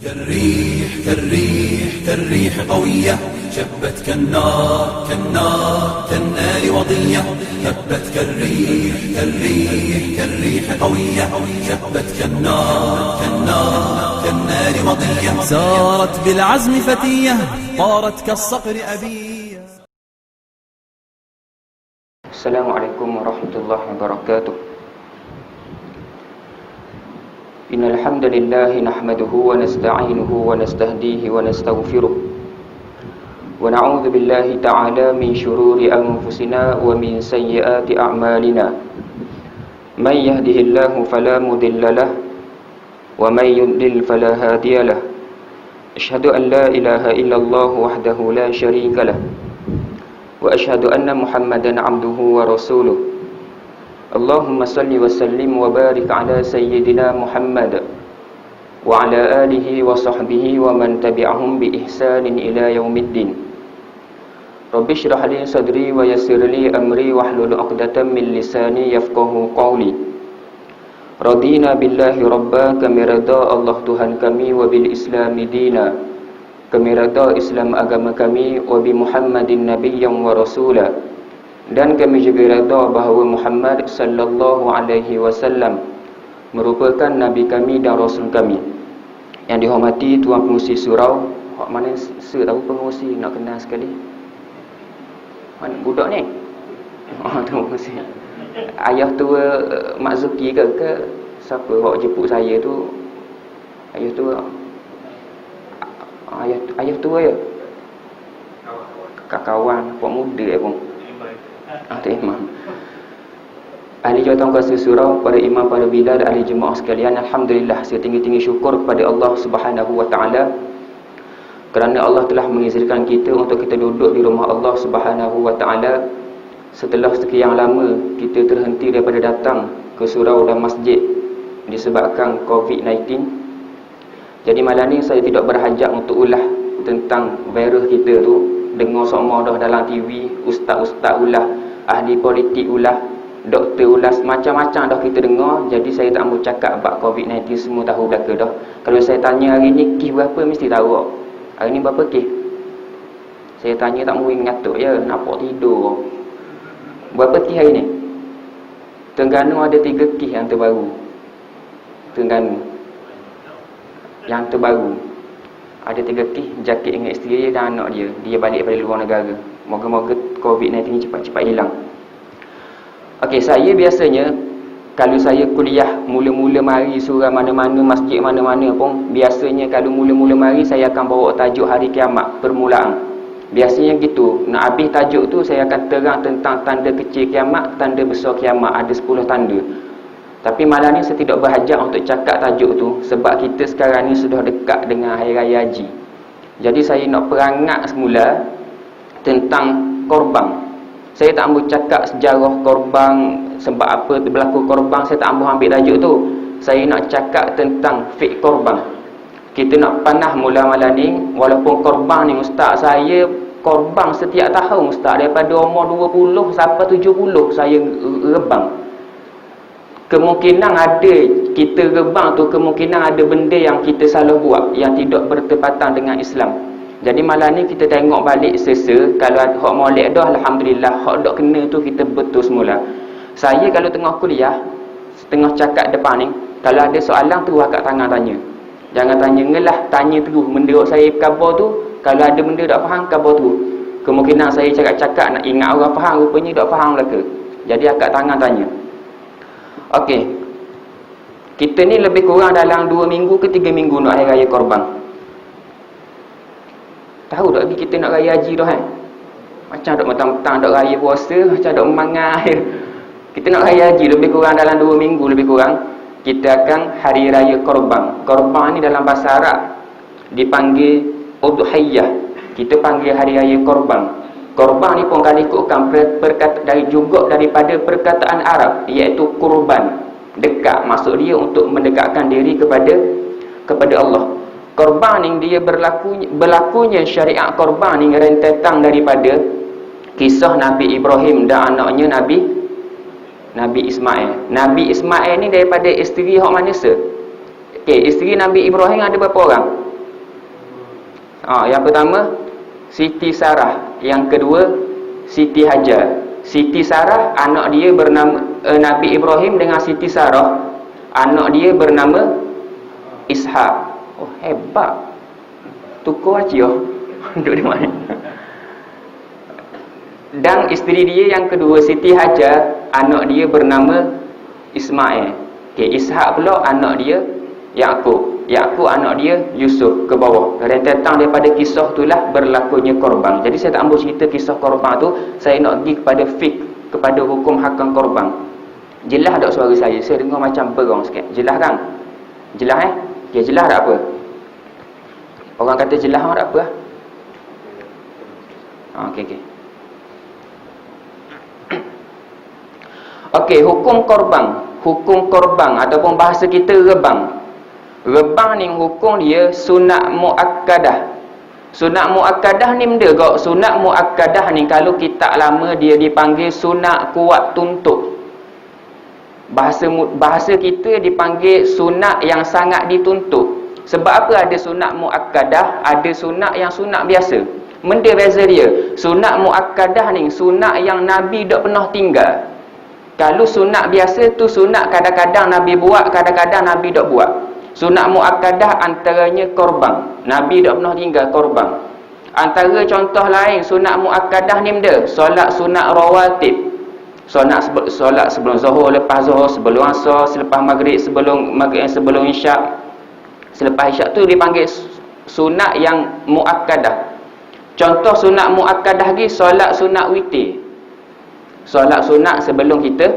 كالريح قوية شبت كالنار وضية هبت كالريح قوية شبت كالنار وضية سارت بالعزم فتية طارت كالصقر أبية. السلام عليكم ورحمة الله وبركاته. إن الحمد لله نحمده ونستعينه ونستهديه ونستغفره ونعوذ بالله تعالى من شرور أنفسنا ومن سيئات أعمالنا. من يهده الله فلا مضل له ومن يضلل فلا هادي له. أشهد أن لا إله إلا الله وحده لا شريك له وأشهد أن محمدا عبده ورسوله. اللهم صل وسلم وبارك على سيدنا محمد وعلى آله وصحبه ومن تبعهم بإحسان إلى يوم الدين. رب اشرح لي صدري ويسر لي أمري واحلل عقدة من لساني يفقهوا قولي. رضينا بالله ربا kami redha Allah Tuhan kami, wa bil Islam dina kami redha Islam agama kami, wa bi Muhammadin nabiyyan wa rasula dan kami juga redha bahawa Muhammad sallallahu alaihi wasallam merupakan nabi kami dan rasul kami. Yang dihormati tuan pengurusi surau, hak mana tahu pengurusi nak kenal sekali? Mana budak ni? Tuan pengurusi. Ayah tua Mak Zuki ke siapa hak jemput saya tu? Ayah tua. Ayah tua ya? Kawan, puak muda pun. Tu imam. Ahli jawatan kuasa surau, para imam, para bilal, ahli jemaah sekalian, alhamdulillah setinggi-tinggi syukur kepada Allah Subhanahu wa taala kerana Allah telah mengizinkan kita untuk kita duduk di rumah Allah Subhanahu wa taala setelah sekian lama kita terhenti daripada datang ke surau dan masjid disebabkan COVID-19. Jadi malam ni saya tidak berhajat untuk ulah tentang virus kita tu. Dengar semua dah dalam TV, ustaz-ustaz ulah, ahli politik ulah, doktor ulah, macam-macam dah kita dengar. Jadi saya tak mau cakap bab COVID-19, semua tahu belaka dah. Kalau saya tanya hari ni kes berapa, mesti tahu. Hari ni berapa kes? Saya tanya tak mau ngatuk ya, nampak tidur. Berapa kes hari ni? Terengganu ada 3 kes yang terbaru. Terengganu yang terbaru ada 3 kes, Jakit dengan isteri dia dan anak dia. Dia balik dari luar negara. Moga-moga COVID-19 ni cepat-cepat hilang. Okey, saya biasanya kalau saya kuliah mula-mula mari surau mana-mana, masjid mana-mana pun, biasanya kalau mula-mula mari saya akan bawa tajuk hari kiamat, permulaan. Biasanya gitu. Nak habis tajuk tu saya akan terang tentang tanda kecil kiamat, tanda besar kiamat, ada 10 tanda. Tapi malam ni saya tidak berhajat untuk cakap tajuk tu sebab kita sekarang ni sudah dekat dengan Hari Raya Haji. Jadi saya nak perangat semula tentang korban. Saya tak ambil cakap sejarah korban, sebab apa berlaku korban, saya tak ambil tajuk tu. Saya nak cakap tentang fik korban. Kita nak panah mula malam ni, walaupun korban ni ustaz, saya korban setiap tahun ustaz, daripada umur 20 sampai 70 saya rebang. Kemungkinan ada kita rebang tu, kemungkinan ada benda yang kita salah buat yang tidak bertepatan dengan Islam. Jadi malam ni kita tengok balik sesa. Kalau hak molek dah, alhamdulillah. Hak dak kena tu kita betul semula. Saya kalau tengah kuliah, tengah cakap depan ni, kalau ada soalan tu angkat tangan tanya. Jangan tanya ngelah, tanya terus. Menurut saya khabar tu, kalau ada benda tak faham, khabar tu. Kemungkinan saya cakap-cakap nak ingat orang faham, rupanya tak faham belaka. Jadi angkat tangan tanya. Okey. Kita ni lebih kurang dalam 2 minggu ke 3 minggu nak hari raya korban. Tahu tak lagi kita nak raya haji dah kan? Macam dok petang-petang dok raya puasa, macam dok memangai. Kita nak raya haji lebih kurang dalam 2 minggu lebih kurang. Kita akan hari raya korban. Korban ni dalam bahasa Arab dipanggil udhiyah. Kita panggil hari raya korban. Korban ni pun kali ikutkan daripada perkataan Arab, iaitu kurban, dekat. Maksud dia untuk mendekatkan diri kepada Allah. Korban ni dia berlakunya syariat korban ni rentetan daripada kisah Nabi Ibrahim dan anaknya Nabi Ismail. Nabi Ismail ni daripada isteri hak manusia. Okey, isteri Nabi Ibrahim ada berapa orang? Yang pertama Siti Sarah, yang kedua Siti Hajar. Siti Sarah anak dia bernama Nabi Ibrahim dengan Siti Sarah anak dia bernama Ishak. Oh hebat. Tukar aja. Duduk di mana? Dan isteri dia yang kedua Siti Hajar anak dia bernama Ismail. Okey, Ishak pula anak dia Yaqub. Yaqub anak dia Yusuf ke bawah. Rentetan daripada kisah itulah berlakunya korban. Jadi saya tak ambil cerita kisah korban tu, saya nak pergi kepada fiqh, kepada hukum hakam korban. Jelas tak suara saya? Saya dengar macam berong sikit. Jelas kan? Jelas Okay, jelas tak apa? Orang kata jelas tak apa? Okey. Okey, hukum korban. Hukum korban ataupun bahasa kita rebang. Rebang ni hukum dia sunat muakkadah. Sunat muakkadah ni benda kok. Sunat muakkadah ni kalau kitab lama dia dipanggil sunat kuat tuntut. Bahasa kita dipanggil sunat yang sangat dituntut. Sebab apa ada sunat muakkadah, ada sunat yang sunat biasa. Benda beza dia. Sunat muakkadah ni sunat yang Nabi tak pernah tinggal. Kalau sunat biasa tu sunat kadang-kadang Nabi buat, kadang-kadang Nabi tak buat. Sunat muakkadah antaranya korban. Nabi tak pernah tinggal korban. Antara contoh lain sunat muakkadah ni benda, solat sunat rawatib. Solat sebelum zuhur, lepas zuhur, sebelum asar, selepas maghrib, sebelum isyak. Selepas isyak tu dipanggil sunat yang muakkadah. Contoh sunat muakkadah lagi solat sunat witir. Solat sunat sebelum kita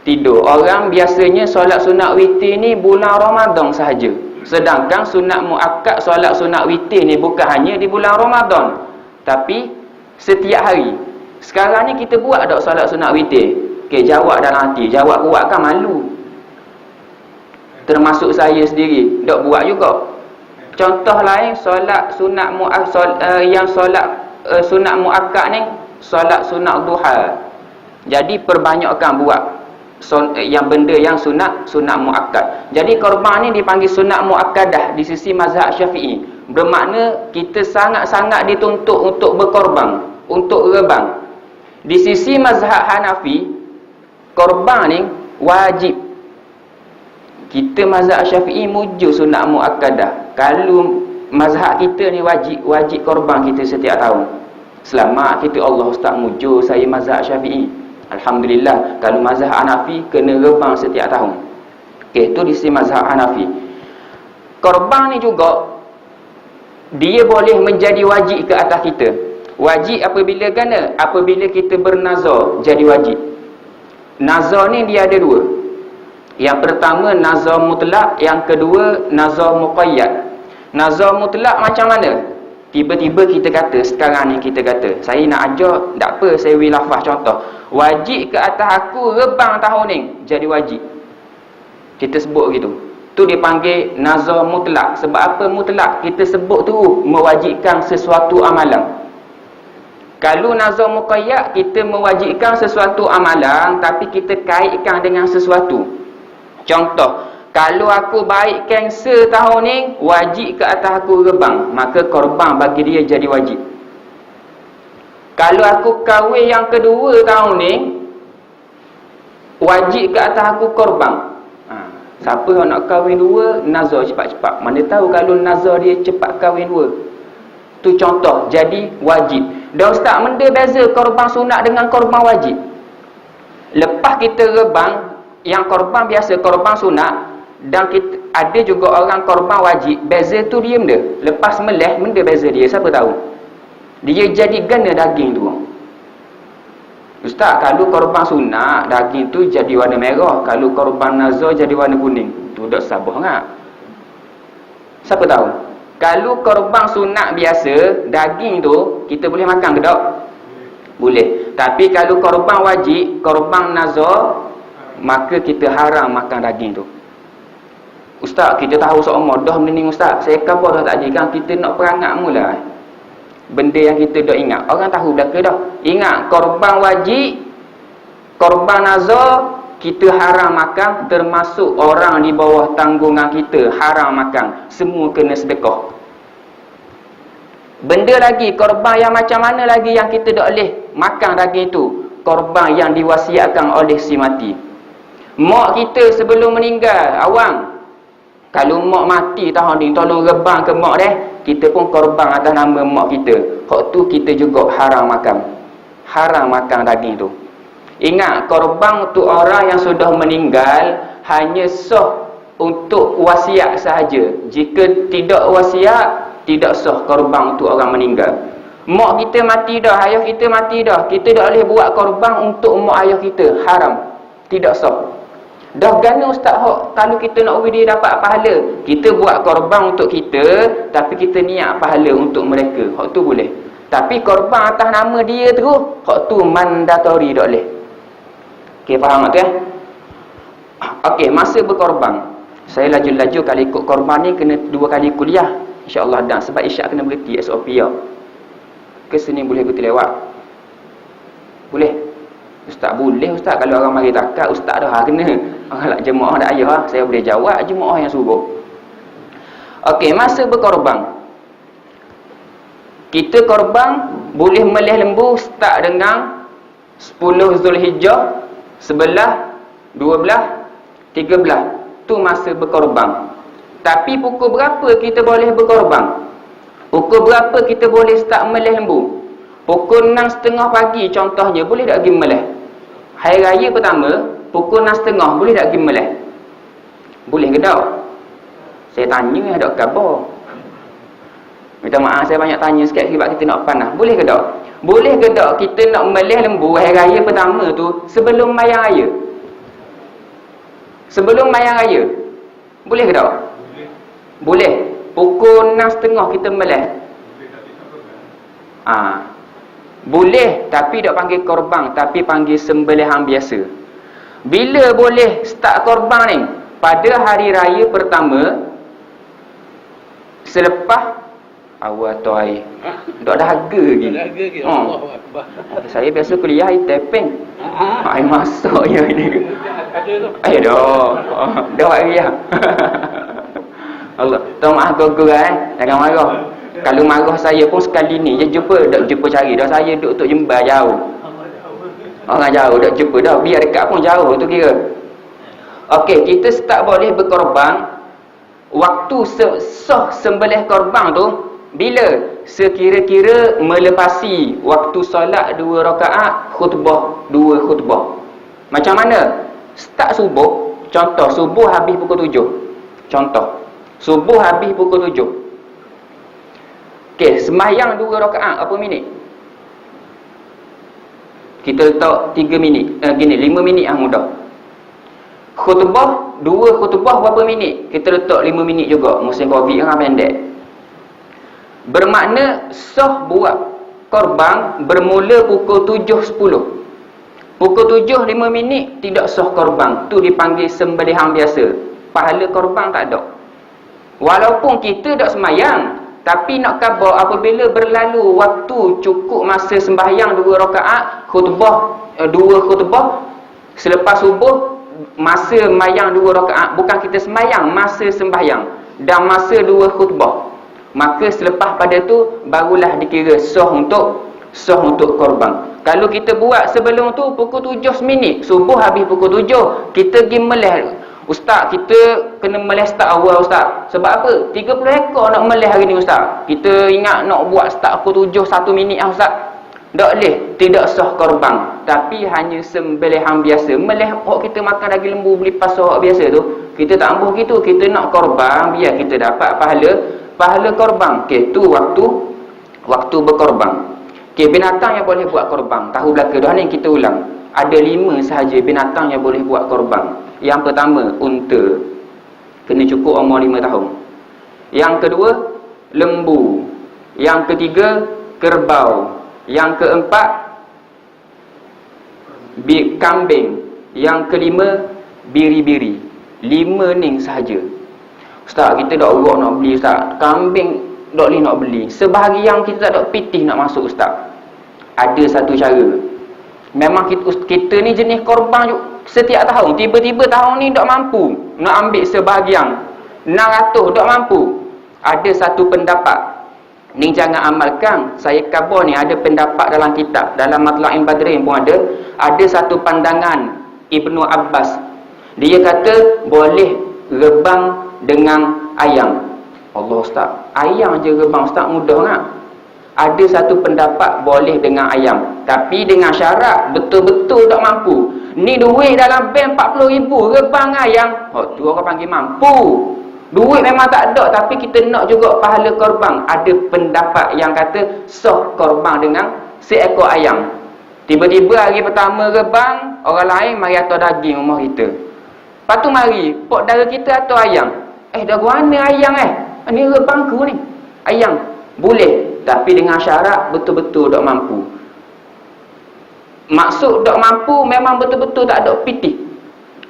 tidur. Orang biasanya solat sunat witir ni bulan Ramadan sahaja. Sedangkan sunat muakkad, solat sunat witir ni bukan hanya di bulan Ramadan, tapi setiap hari. Sekarang ni kita buat tak solat sunat witir? Okey, jawab dalam hati. Jawab kuat kan malu. Termasuk saya sendiri, tak buat juga. Contoh lain solat sunat sunat muakkad ni solat sunat duha. Jadi perbanyakkan buat yang benda yang sunat muakkad. Jadi korban ni dipanggil sunat muakkadah di sisi mazhab Syafi'i. Bermakna kita sangat-sangat dituntut untuk berkorban, untuk rebang. Di sisi mazhab Hanafi, korban ni wajib. Kita mazhab Syafi'i mujur sunat muakkadah. Kalau mazhab kita ni wajib korban kita setiap tahun. Selamat kita Allah Ustaz mujur saya mazhab Syafi'i. Alhamdulillah. Kalau mazhab Hanafi kena rebang setiap tahun. Okey, itu di sisi mazhab Hanafi. Korban ni juga dia boleh menjadi wajib ke atas kita. Wajib apabila gana? Apabila kita bernazar jadi wajib. Nazar ni dia ada dua. Yang pertama nazar mutlak, yang kedua nazar muqayyad. Nazar mutlak macam mana? Tiba-tiba kita kata, sekarang ni kita kata, saya nak ajar, tak apa, saya beri lafaz contoh. Wajib ke atas aku rebang tahun ni, jadi wajib. Kita sebut gitu. Tu dipanggil nazar mutlak. Sebab apa mutlak? Kita sebut tu mewajibkan sesuatu amalan. Kalau nazar muqayyad, kita mewajibkan sesuatu amalan, tapi kita kaitkan dengan sesuatu. Contoh, kalau aku baik kanser tahun ni, wajib ke atas aku rebang, maka korban bagi dia jadi wajib. Kalau aku kahwin yang kedua tahun ni, wajib ke atas aku korban. Siapa yang nak kahwin dua, nazar cepat-cepat. Mana tahu kalau nazar dia cepat kahwin dua. Tu contoh, jadi wajib. Dan Ustaz, benda beza korban sunat dengan korban wajib. Lepas kita rebang, yang korban biasa, korban sunat, dan kita, ada juga orang korban wajib. Beza tu dia benda. Lepas meleh, benda beza dia. Siapa tahu? Dia jadi gana daging tu. Ustaz, kalau korban sunat, daging tu jadi warna merah. Kalau korban nazar jadi warna kuning. Tu tak sabar tak? Siapa tahu? Kalau korban sunat biasa, daging tu kita boleh makan ke tak? Boleh. Tapi kalau korban wajib, korban nazar, maka kita haram makan daging tu. Ustaz, kita tahu seumur dah benda ni Ustaz. Saya khabar dah tak jadi kan kita nak perangat mula. Benda yang kita dah ingat. Orang tahu belaka dah. Ingat, korban wajib, korban nazar, kita haram makan, termasuk orang di bawah tanggungan kita haram makan. Semua kena sedekah. Benda lagi, korban yang macam mana lagi yang kita tak boleh makan daging itu? Korban yang diwasiatkan oleh si mati. Mak kita sebelum meninggal, awang, kalau mak mati tahun ni, tolong rebang ke mak deh, kita pun korban atas nama mak kita. Hak tu kita juga haram makan. Haram makan daging tu. Ingat, korban untuk orang yang sudah meninggal hanya sah untuk wasiat sahaja. Jika tidak wasiat, tidak sah korban untuk orang meninggal. Mak kita mati dah, ayah kita mati dah, kita tak boleh buat korban untuk mak ayah kita. Haram. Tidak sah. Dah gana ustaz, kalau kita nak ubi dia dapat pahala, kita buat korban untuk kita, tapi kita niat pahala untuk mereka. Hak tu boleh. Tapi korban atas nama dia terus, hak tu mandatory tak boleh. Okey, faham tak? Okey, masa berkorban, saya laju-laju kalau ikut korban ni kena 2 kali kuliah insya-Allah, dan sebab isyak kena berhenti SOP ya. Ke sini boleh berhenti lewat? Boleh? Ustaz boleh ustaz, kalau orang mari takat ustaz dah kena. Orang nak jemaah dak ayah, saya boleh jawab jemaah yang suruh. Okey, masa berkorban, kita korban boleh melih lembu start dengan 10 Zulhijjah, 11, 12, 13. Tu masa berkorban. Tapi pukul berapa kita boleh berkorban? Pukul berapa kita boleh start melih lembu? Pukul 6.30 pagi contohnya, boleh tak pergi melih? Hari raya pertama, pukul 6.30 boleh tak pergi melih? Boleh ke tak? Saya tanya, ada khabar. Minta maaf saya banyak tanya sikit sebab kita nak panah. Boleh ke tak? Boleh ke tak kita nak melih lembu hari raya pertama tu sebelum mayang raya? Sebelum mayang raya. Boleh ke tak? Boleh. Pukul 6.30 kita melih. Boleh, tapi tak panggil korban, tapi panggil sembelihan biasa. Bila boleh start korban ni? Pada hari raya pertama selepas awal tu air. Tak ada harga lagi. Tak ada harga lagi. Allahuakbar. Saya biasa kuliah air tepeng. Air masak je ni. Ada tu. Dah buat riah. Allah. Tak maaf gogol jangan marah. Kalau marah saya pun sekali ni je jumpa, tak jumpa cari dah. Saya duduk tok Jember jauh. Orang jauh tak jumpa dah. Biar dekat pun jauh tu kira. Okey, kita start boleh berkorban. Waktu sah sembelih korban tu bila? Sekira-kira melepasi waktu solat 2 rakaat, khutbah 2 khutbah. Macam mana? Start subuh, contoh subuh habis pukul 7. Contoh, subuh habis pukul 7. Okey, sembahyang 2 rakaat apa minit? Kita letak 3 minit. 5 minit yang mudah. Khutbah, 2 khutbah berapa minit? Kita letak 5 minit juga. Musim Covid kan pendek. Bermakna sah buat korban bermula pukul 7.10. Pukul 7, 5 minit tidak sah korban. Tu dipanggil sembelihan biasa. Pahala korban tak ada. Walaupun kita tak sembahyang, tapi nak khabar apabila berlalu waktu cukup masa sembahyang 2 rakaat, khutbah 2 khutbah selepas subuh, masa mayang 2 rakaat, bukan kita sembahyang, masa sembahyang dan masa 2 khutbah, maka selepas pada tu barulah dikira sah untuk korban. Kalau kita buat sebelum tu pukul 7 minit, subuh habis pukul 7, kita pergi melih. Ustaz, kita kena melih start awal ustaz. Sebab apa? 30 ekor nak melih hari ni ustaz. Kita ingat nak buat start pukul 7 1 minit lah ustaz. Tak boleh, tidak sah korban, tapi hanya sembelihan biasa. Melih kita makan daging lembu beli pasar biasa tu, kita tak ambuh gitu. Kita nak korban biar kita dapat pahala korban. Okey, tu waktu berkorban. Okey, binatang yang boleh buat korban. Tahu belaka dah ni kita ulang. Ada 5 sahaja binatang yang boleh buat korban. Yang pertama, unta. Kena cukup umur 5 tahun. Yang kedua, lembu. Yang ketiga, kerbau. Yang keempat, kambing. Yang kelima, biri-biri. 5 ni sahaja. Ustaz, kita tak urut nak beli ustaz. Kambing tak boleh nak beli. Sebahagian kita tak ada pitih nak masuk ustaz. Ada satu cara. Memang kita ni jenis korban setiap tahun. Tiba-tiba tahun ni tak mampu nak ambil sebahagian. 600 tak mampu. Ada satu pendapat. Ni jangan amalkan. Saya khabar ni ada pendapat dalam kitab, dalam Matla'in Badrin pun ada satu pandangan Ibnu Abbas. Dia kata boleh rebang dengan ayam. Allah Ustaz, ayam je rebang Ustaz, mudah tak? Ada satu pendapat boleh dengan ayam, tapi dengan syarat betul-betul tak mampu. Ni duit dalam bank 40,000, rebang ayam, tu orang panggil mampu. Duit memang tak ada, tapi kita nak juga pahala korban. Ada pendapat yang kata sah korban dengan seekor ayam. Tiba-tiba hari pertama rebang, orang lain mari atur daging rumah kita. Lepas tu mari, pok dara kita atur ayam. Dah mana ayam Ni rebangku ni. Ayam. Boleh, tapi dengan syarat betul-betul tak mampu. Maksud tak mampu memang betul-betul tak ada pitih.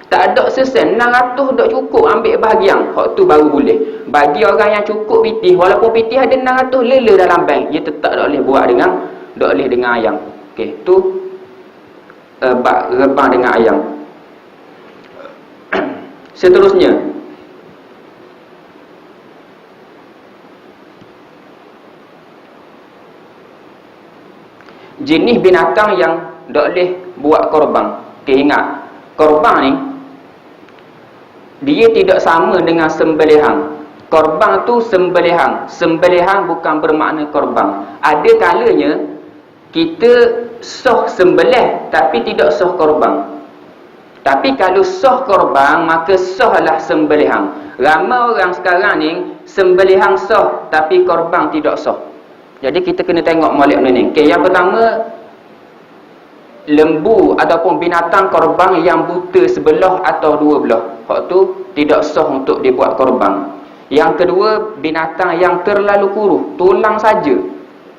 Tak ada sesen, 600 tak cukup ambil bahagian. Hak tu baru boleh. Bagi orang yang cukup pitih, walaupun pitih ada 600 lela dalam bank, dia tetap tak boleh buat dengan ayam. Okey, tu rebang dengan ayam. Seterusnya, jenis binatang yang tak boleh buat korban. Okey, ingat, korban ni dia tidak sama dengan sembelihan. Korban tu sembelihan. Sembelihan bukan bermakna korban. Ada kalanya kita sah sembelih tapi tidak sah korban. Tapi kalau sah korban, maka sahlah sembelihan. Ramai orang sekarang ni sembelihan sah tapi korban tidak sah. Jadi kita kena tengok molek ni. Okay, yang pertama, lembu ataupun binatang korban yang buta sebelah atau dua belah. Hak tu tidak sah untuk dibuat korban. Yang kedua, binatang yang terlalu kuruh, tulang saja.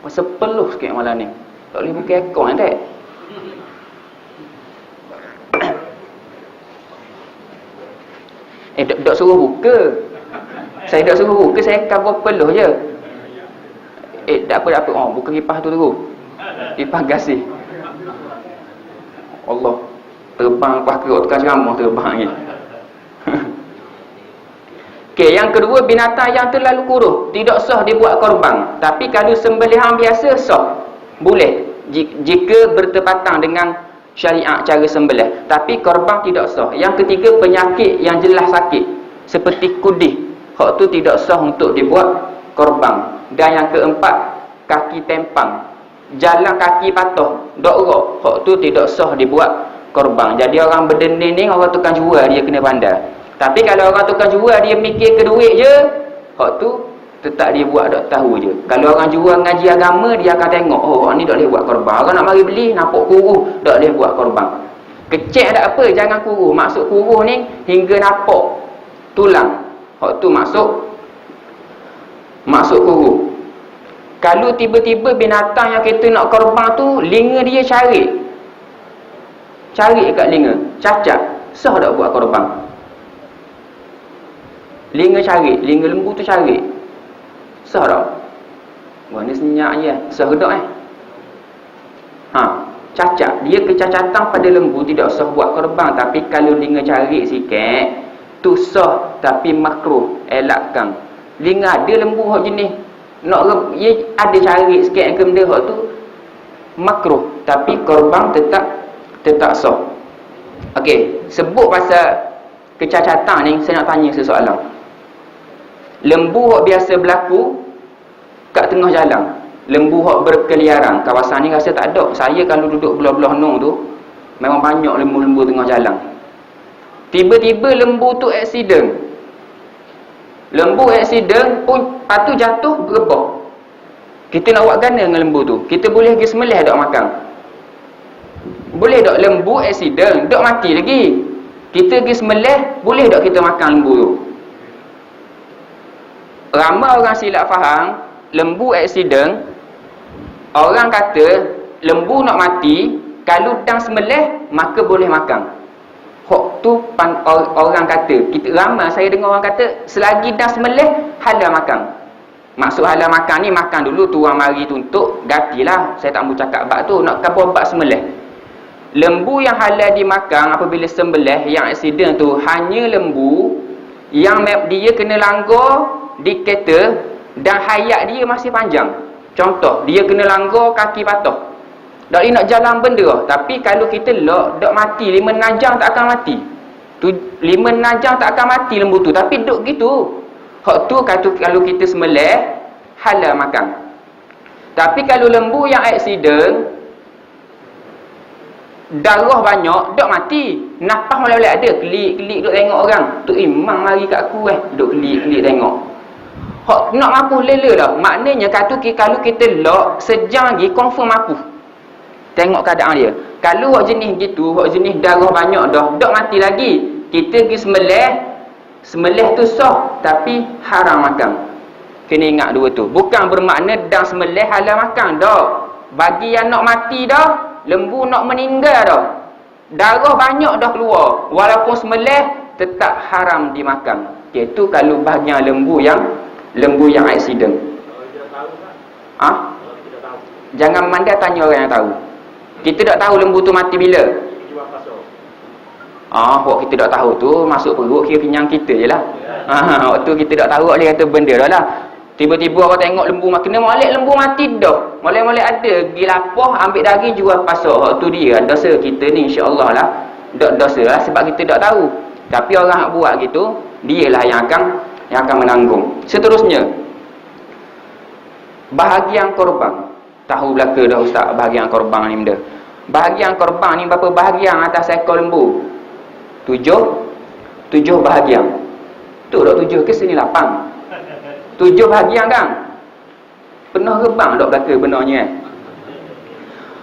Sepeluh sikit malam ni. Tak boleh buka ekor kan tak? Tak suruh buka. Saya tak suruh buka, saya cover peluh je. Tak apa. Buka kipas tu dulu. Kipas gasih. Allah, terbang pas kerut tukang ceramah terbang ni. Okey, yang kedua, binatang yang terlalu kuruh, tidak sah dibuat korban. Tapi kalau sembelihan biasa sah. Boleh jika bertepatan dengan syariat cara sembelih. Tapi korban tidak sah. Yang ketiga, penyakit yang jelas sakit seperti kudih. Hak tu tidak sah untuk dibuat korban. Dan yang keempat, kaki tempang, jalan kaki patah, dok rok, hak tu tidak sah dibuat korban. Jadi orang berdenin ni, orang tukang jual dia kena pandai. Tapi kalau orang tukang jual dia mikir ke duit je, hak tu tetap dia buat tak tahu je. Kalau orang jual ngaji agama, dia akan tengok, oh orang ni tak boleh buat korban. Orang nak mari beli, nampak kuruh, tak boleh buat korban. Kecek tak apa, jangan kuruh. Maksud kuruh ni hingga nampak tulang. Hak tu maksud kuruh. Kalau tiba-tiba binatang yang kita nak korban tu, linga dia carik kat linga, cacat, sah tak buat korban? Linga carik, linga lembu tu carik, sah tak? Wah, ni senyap je, sah tak cacat, dia kecacatan pada lembu tidak sah buat korban. Tapi kalau linga carik sikit tu sah, tapi makruh, elakkan. Linga ada lembu hak jenis nak ia ada cari sikit yang benda hak tu makruh, tapi korban tetap sah. Okey, sebut pasal kecacatan ni, saya nak tanya sesoalan. Lembu hak biasa berlaku kat tengah jalan, lembu hak berkeliaran, kawasan ni rasa tak ada. Saya kalau duduk belah-belah nong tu, memang banyak lembu-lembu tengah jalan. Tiba-tiba lembu tu aksiden. Lembu aksiden pun patu jatuh berebah. Kita nak buat gana dengan lembu tu? Kita boleh pergi sembelih tak makan? Boleh tak lembu aksiden, tak mati lagi? Kita pergi sembelih, boleh tak kita makan lembu tu? Ramai orang silap faham, lembu aksiden, orang kata lembu nak mati, kalau dah sembelih maka boleh makan. Hak tu orang kata, kita ramai saya dengar orang kata selagi dah sembelih halal makan. Maksud halal makan ni, makan dulu tu orang mari tuntut, gatilah. Saya tak mau cakap bab tu, nak kabar bab sembelih. Lembu yang halal dimakan apabila sembelih yang aksiden tu hanya lembu yang dia kena langgar di kereta dan hayat dia masih panjang. Contoh, dia kena langgar kaki patah. Tak boleh nak jalan benda. Tapi kalau kita lock, tak mati. 5 najang tak akan mati. 5 najang tak akan mati lembu tu. Tapi duk gitu. Hak tu kalau kita sembelih, halal makan. Tapi kalau lembu yang aksiden, darah banyak, tak mati. Nafas boleh-boleh ada. Kelik-kelik duk tengok orang. Tu imam mari kat aku duk kelik-kelik tengok. Hak nak mampu lela dah. Maknanya kalau kita lock, sejam lagi confirm mampu. Tengok keadaan dia. Kalau hak jenis gitu, hak jenis darah banyak dah, tak mati lagi. Kita pergi sembelih tu sah, tapi haram makan. Kena ingat dua tu. Bukan bermakna dan sembelih halal makan dah. Bagi yang nak mati dah, lembu nak meninggal dah, darah banyak dah keluar, walaupun sembelih tetap haram dimakan. Itu kalau bahagian lembu yang aksiden. Jangan mandai tanya orang yang tahu. Kita tak tahu lembu tu mati bila. Waktu kita tak tahu tu masuk perut, kira kenyang kita je lah. Waktu kita tak tahu, boleh kata benda dah lah. Tiba-tiba orang tengok lembu makan, kena molek lembu mati dah. Molek-molek ada, pergi lapah, ambil daging, jual pasar. Waktu dia dosa kita ni, insya-Allah lah. Dosa lah sebab kita tak tahu. Tapi orang yang buat gitu, dialah yang akan menanggung. Seterusnya, bahagian korban. Tahu belaka dah ustaz bahagian korban ni benda. Bahagian korban ni berapa bahagian atas ekor lembu? 7 bahagian. Tu dah 7 ke sini 8. 7 bahagian kan? Penuh rebang dak belaka benarnya.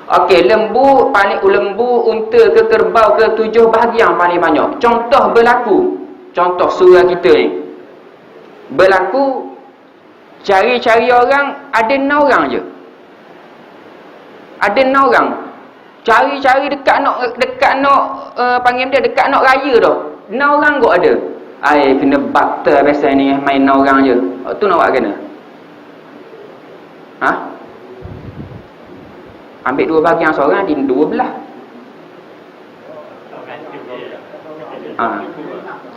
Okey, lembu, unta ke kerbau ke 7 bahagian paling banyak. Contoh berlaku. Contoh surah kita ni. Berlaku cari-cari orang, ada 6 orang je. Ada 6 orang. Cari-cari dekat panggil dia dekat nak raya dah. 6 orang kok ada. Kena batal biasa ni main 6 orang je. Tu nak buat kena. Ambil 2 bahagian seorang di 2 belah.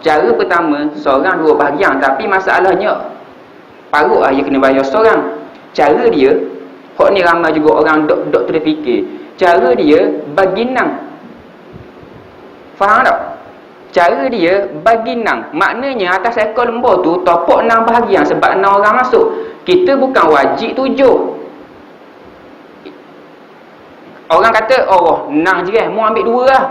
Cara pertama seorang 2 bahagian, tapi masalahnya parut dia kena bayar seorang. Cara dia, hak ni ramai juga orang dok terfikir. Cara dia bagi nang. Faham tak? Cara dia bagi nang. Maknanya atas ekor lembu tu topok 6 bahagian sebab 6 orang masuk. Kita bukan wajib 7. Orang kata, nang je kan, mu ambil 2 lah.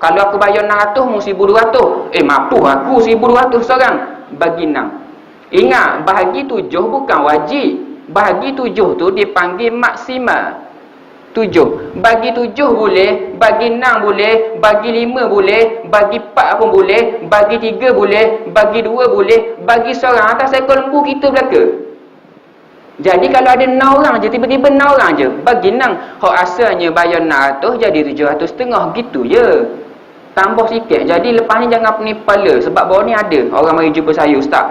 Kalau aku bayar 600, mu 1200. Mampu aku 1200 seorang. Bagi nang. Ingat, bahagi 7 bukan wajib. Bahagi 7 tu dipanggil maksimal. 7. Bagi 7 boleh, bagi 6 boleh, bagi 5 boleh, bagi 4 pun boleh, bagi 3 boleh, bagi 2 boleh, bagi seorang atas ekor lembu kita belaka. Jadi kalau ada 6 orang je, tiba-tiba 6 orang je, bagi 6. Hak asalnya bayar 600 jadi 700 setengah, gitu je. Tambah sikit. Jadi lepas ni jangan pening kepala. Sebab bawah ni ada orang mari jumpa saya, ustaz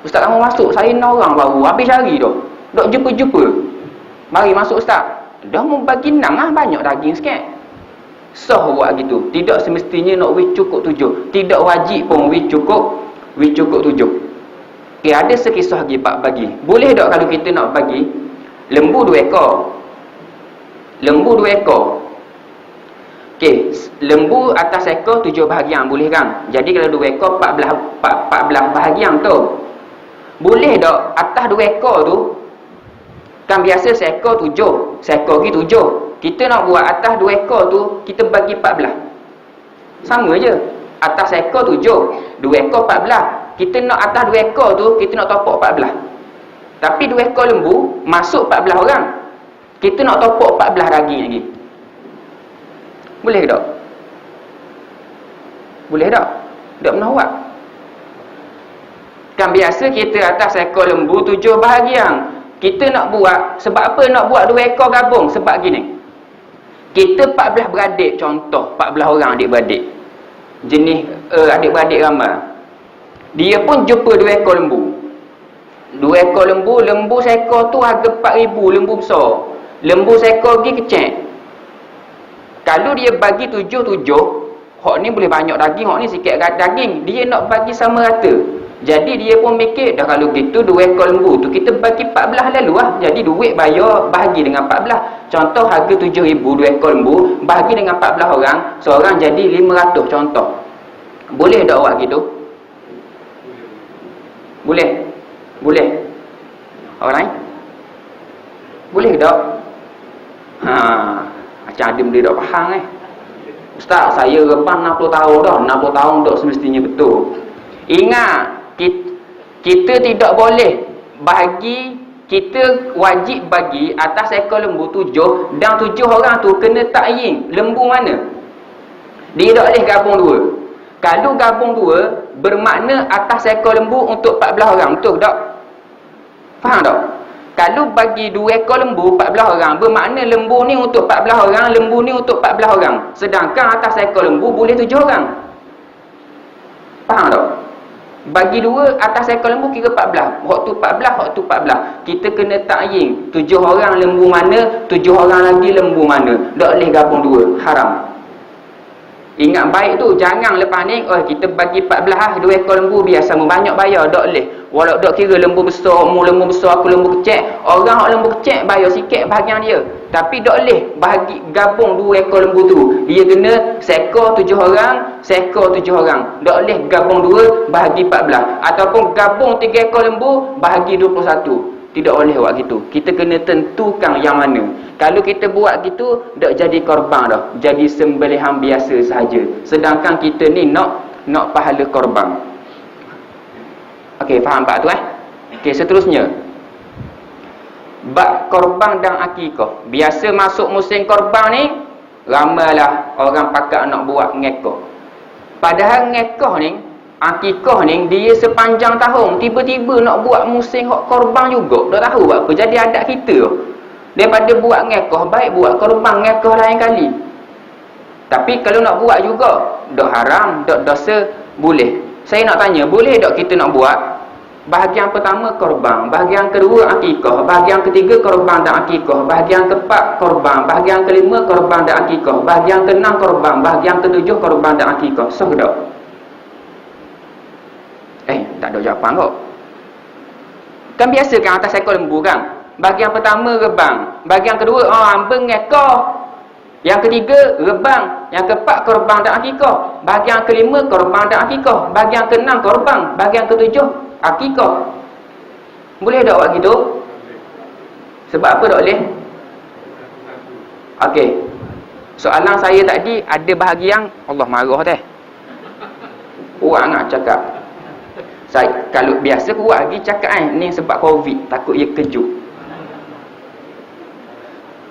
kamu masuk, saya 6 orang baru, habis cari dah. Dok jumpa. Mari masuk ustaz. Dah mau bagi 6 lah, banyak daging sikit. Sah buat gitu. Tidak semestinya nak wih cukup 7. Tidak wajib pun wih cukup 7. Ada sekisah lagi pak bagi. Boleh tak kalau kita nak bagi lembu 2 ekor? Lembu 2 ekor. Lembu atas ekor 7 bahagian boleh kan? Jadi kalau 2 ekor 14 bahagian tu. Boleh tak atas 2 ekor tu? Kan biasa seekor 7, seekor lagi 7. Kita nak buat atas 2 ekor tu, kita bagi 14. Sama je. Atas ekor 7, 2 ekor 14. Kita nak atas 2 ekor tu, kita nak topok 14. Tapi 2 ekor lembu, masuk 14 orang. Kita nak topok 14 daging lagi. Boleh tak? Boleh tak? Tak pernah buat. Kan biasa kita atas ekor lembu 7 bahagian. Kita nak buat, sebab apa nak buat 2 ekor gabung? Sebab gini. Kita 14 beradik, contoh 14 orang adik-beradik. Jenis adik-beradik ramai. Dia pun jumpa 2 ekor lembu. 2 ekor lembu seekor tu harga 4,000, lembu besar. Lembu seekor lagi kecil. Kalau dia bagi 7, hak ni boleh banyak daging, hak ni sikit daging. Dia nak bagi sama rata. Jadi dia pun mikir, dah kalau gitu 2 ekor lembu tu kita bagi 14 lalu lah. Jadi duit bayar bahagi dengan 14. Contoh harga 7,000 2 ekor lembu, bahagi dengan 14 orang, seorang jadi 500 contoh. Boleh tak awak gitu? Boleh? Boleh? Orang lain? Boleh tak? Macam ada benda tak faham Ustaz, saya rebang 60 tahun dah. 60 tahun tak semestinya betul. Ingat, kita tidak boleh bagi, kita wajib bagi atas ekor lembu 7, dan 7 orang tu kena takyin lembu mana. Dia tak boleh gabung 2. Kalau gabung 2 bermakna atas ekor lembu untuk 14 orang, betul tak? Faham tak? Kalau bagi 2 ekor lembu 14 orang, bermakna lembu ni untuk 14 orang, lembu ni untuk 14 orang. Sedangkan atas ekor lembu boleh 7 orang. Faham tak? Bagi 2 atas ekor lembu kira 14. Hak tu 14, hak tu 14. Kita kena takyin 7 orang lembu mana, 7 orang lagi lembu mana. Tak boleh gabung 2, haram. Ingat baik tu, jangan lepas ni kita bagi 14 2 ekor lembu biasa banyak bayar, tak boleh. Walau tak kira lembu besar, mu lembu besar, aku lembu kecil. Orang hak lembu kecil bayar sikit bahagian dia. Tapi tak boleh bagi gabung 2 ekor lembu tu. Dia kena seekor 7 orang, seekor 7 orang. Tak boleh gabung 2 bahagi 14. Ataupun gabung 3 ekor lembu bahagi 21. Tidak boleh buat gitu. Kita kena tentukan yang mana. Kalau kita buat gitu, tak jadi korban dah. Jadi sembelihan biasa sahaja. Sedangkan kita ni nak pahala korban. Okey, faham Pak tu Okey, seterusnya. Bab korban dan akikah. Biasa masuk musim korban ni, ramailah orang pakak nak buat ngekah. Padahal ngekah ni, akikah ni dia sepanjang tahun, tiba-tiba nak buat musim hak korban juga. Tak tahu buat apa. Jadi adat kita tu. Daripada buat ngekah, baik buat korban ngekah lain kali. Tapi kalau nak buat juga, dak haram, dak dosa, boleh. Saya nak tanya, boleh tak kita nak buat bahagian pertama korban, bahagian kedua akikah, bahagian ketiga korban dan akikah, bahagian keempat korban, bahagian kelima korban dan akikah, bahagian keenam korban, bahagian ketujuh korban dan akikah? Sah tak? Tak ada jawapan kok. Kan biasa kan atas ekor lembu kan? Bahagian pertama rebang, bahagian kedua hamba ngekah, yang ketiga rebang, yang keempat korban dan akikah, bahagian kelima korban dan akikah, bahagian keenam korban, bahagian ketujuh akikah. Boleh tak buat gitu? Sebab apa tak boleh? Okey. Soalan saya tadi ada bahagian Allah marah teh. Orang nak cakap. Saya kalau biasa kuat lagi cakap ni sebab Covid, takut ia kejut.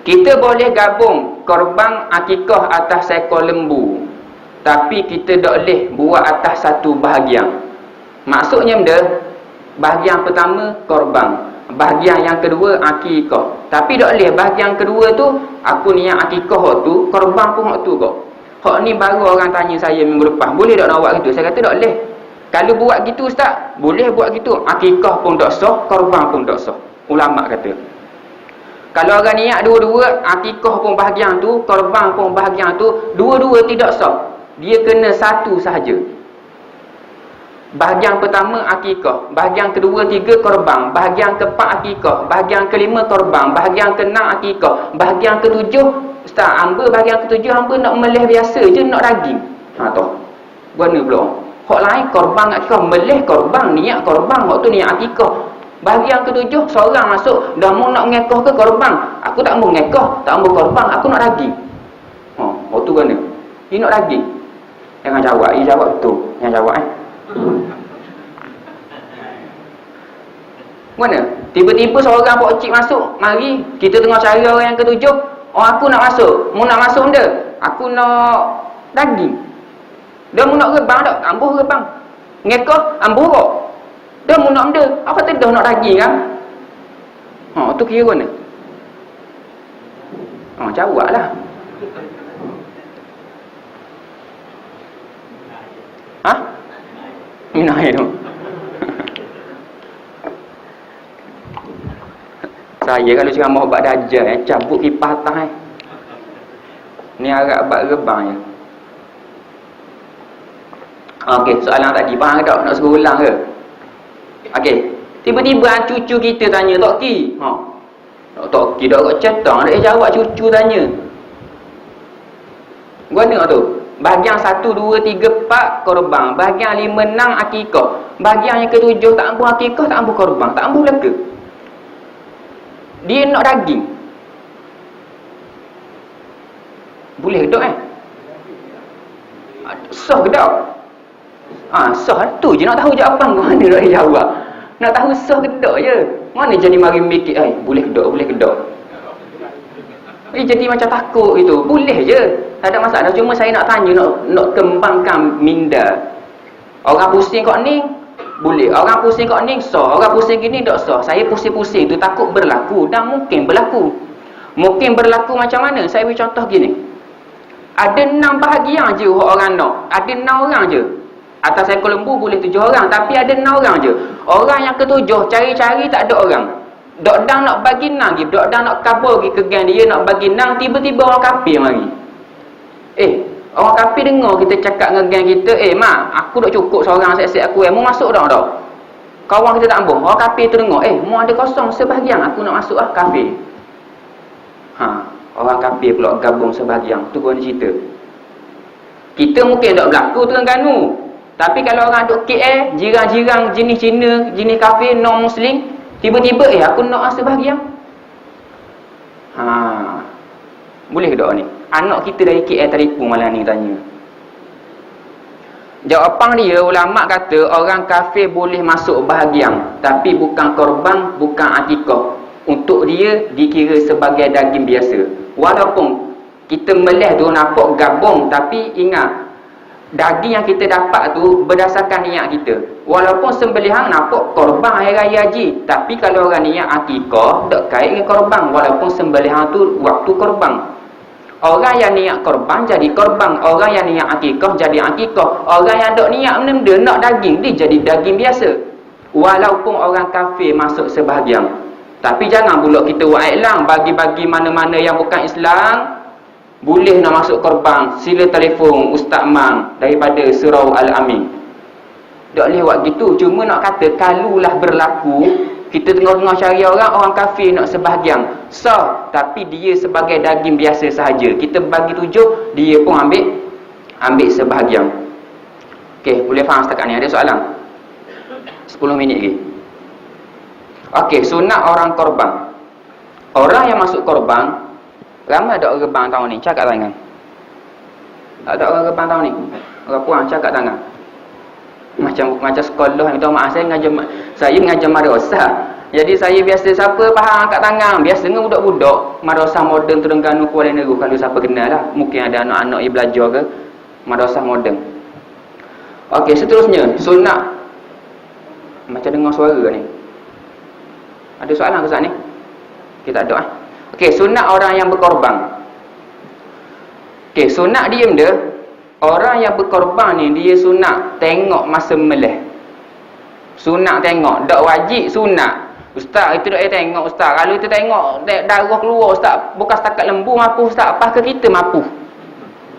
Kita boleh gabung korban akikah atas seekor lembu, tapi kita tak boleh buat atas satu bahagian. Maksudnya benda, bahagian pertama korban, bahagian yang kedua akikah. Tapi tak boleh bahagian kedua tu aku niat akikah hak tu, korban pun hak tu kok. Hak ni baru orang tanya saya minggu lepas, boleh tak nak buat gitu? Saya kata tak boleh. Kalau buat gitu ustaz, boleh buat gitu. Akikah pun tak sah, korban pun tak sah. Ulama kata. Kalau orang niat dua-dua, akikah pun bahagian tu, korban pun bahagian tu, dua-dua tidak sah. Dia kena satu sahaja. Bahagian pertama akikah, bahagian kedua tiga korban, bahagian keempat akikah, bahagian kelima korban, bahagian keenam akikah, bahagian ketujuh, ustaz, hamba bahagian ketujuh hamba nak melih biasa je, nak daging. Tu. Guna pula. Hak lain korban akikah, melih korban, niat korban, hak tu niat akikah. Bahagian ketujuh, seorang masuk, dah mau nak ngekah ke korban. Aku tak mau ngekah, tak mau korban, aku nak daging. Waktu guna. Dia nak daging. Jangan jawab, dia jawab betul. Jangan jawab Mana? Tiba-tiba seorang pokcik masuk, mari, kita tengah cari orang yang ketujuh. Aku nak masuk. Mu nak masuk benda? Aku nak daging. Dia mu nak rebang tak? Ambuh rebang. Ngekah, ambuh kok. Dia mu nak benda? Apa kata dah nak daging kan? Tu kira mana? Jawablah. Minah air tu. Saya kalau ceramah obat dajjal cabut kipas atas ni agak abad rebang je. Okey, soalan tadi faham tak? Nak suruh ulang ke? Okey. Tiba-tiba cucu kita tanya Tok Ki. Tok Ki dak kat cetang, dia jawab cucu tanya. Guna tu. Bahagian 1, 2, 3, 4 korban. Bahagian 5, 6 akikah. Bahagian yang ke-7 tak ampuh akikah, tak ampuh korban, tak ampuh leka. Dia nak daging. Boleh ke tak sah ke tak? Sah tu je nak tahu jawapan ke mana nak jawab. Nak tahu sah ke tak je. Mana jadi mari mikir, boleh ke tak, boleh ke tak. Jadi macam takut gitu. Boleh je. Tak ada masalah. Cuma saya nak tanya, nak kembangkan minda. Orang pusing kat ni, boleh. Orang pusing kat ni, sah. Orang pusing gini, tak sah. Saya pusing-pusing tu takut berlaku. Dan mungkin berlaku. Mungkin berlaku macam mana? Saya beri contoh gini. Ada 6 bahagian je orang nak. Ada 6 orang je. Atas ekor lembu boleh 7 orang. Tapi ada 6 orang je. Orang yang ke-7 cari-cari tak ada orang. Dok dah nak bagi nang lagi, dok dah nak kabur pergi ke gang dia nak bagi nang, tiba-tiba orang kafir mari. Orang kafir dengar kita cakap dengan gang kita, mak, aku dak cukup seorang set-set aku, mau masuk dak dak. Kawan kita tak ambuh. Orang kafir tu dengar, mau ada kosong sebahagian, aku nak masuk kafir. Orang kafir pula gabung sebahagian. Tu guna cerita. Kita mungkin tak berlaku Terengganu. Tapi kalau orang duk KL, jiran-jiran jenis Cina, jenis kafir non muslim, tiba-tiba aku nak sebahagian. Boleh ke tak ni? Anak kita dari KL tertipu malam ni tanya. Jawapan dia, ulama kata orang kafir boleh masuk bahagian, tapi bukan korban, bukan akikah. Untuk dia dikira sebagai daging biasa. Walaupun kita melih tu nampak gabung, tapi ingat daging yang kita dapat tu berdasarkan niat kita. Walaupun sembelihan nampak korban hari raya haji, tapi kalau orang niat akikah tak kait dengan korban. Walaupun sembelihan tu waktu korban. Orang yang niat korban jadi korban, orang yang niat akikah jadi akikah. Orang yang tak niat benda nak daging, dia jadi daging biasa. Walaupun orang kafir masuk sebahagian. Tapi jangan pula kita buat iklan bagi-bagi mana-mana yang bukan Islam boleh nak masuk korban. Sila telefon Ustaz Mang daripada Surau Al-Amin. Tak boleh buat gitu. Cuma nak kata kalulah berlaku kita tengah-tengah cari orang kafir nak sebahagian, sah, tapi dia sebagai daging biasa sahaja. Kita bagi 7, dia pun ambil sebahagian. Okey, boleh faham setakat ni? Ada soalan? 10 minit lagi. Okey, sunat orang korban. Orang yang masuk korban, ramai ada orang rebang tahun ni, cakap tangan. Tak ada orang rebang tahun ni. Orang puan cakap tangan. Macam sekolah, minta maaf, saya mengajar madrasah. Jadi saya biasa siapa faham angkat tangan. Biasa dengan budak-budak madrasah moden Terengganu Kuala Negeri, kalau siapa kenal lah. Mungkin ada anak-anak yang belajar ke madrasah moden. Okey, seterusnya sunat. Macam dengar suara ni. Ada soalan ke saat ni? Kita ada Okey, sunat orang yang berkorban. Okey, sunat dia benda. Orang yang berkorban ni dia sunat tengok masa melih. Sunat tengok, tak wajib sunat. Ustaz, itu tak tengok ustaz. Kalau kita tengok darah keluar ustaz, bukan setakat lembu mampu ustaz, apa ke kita mampu.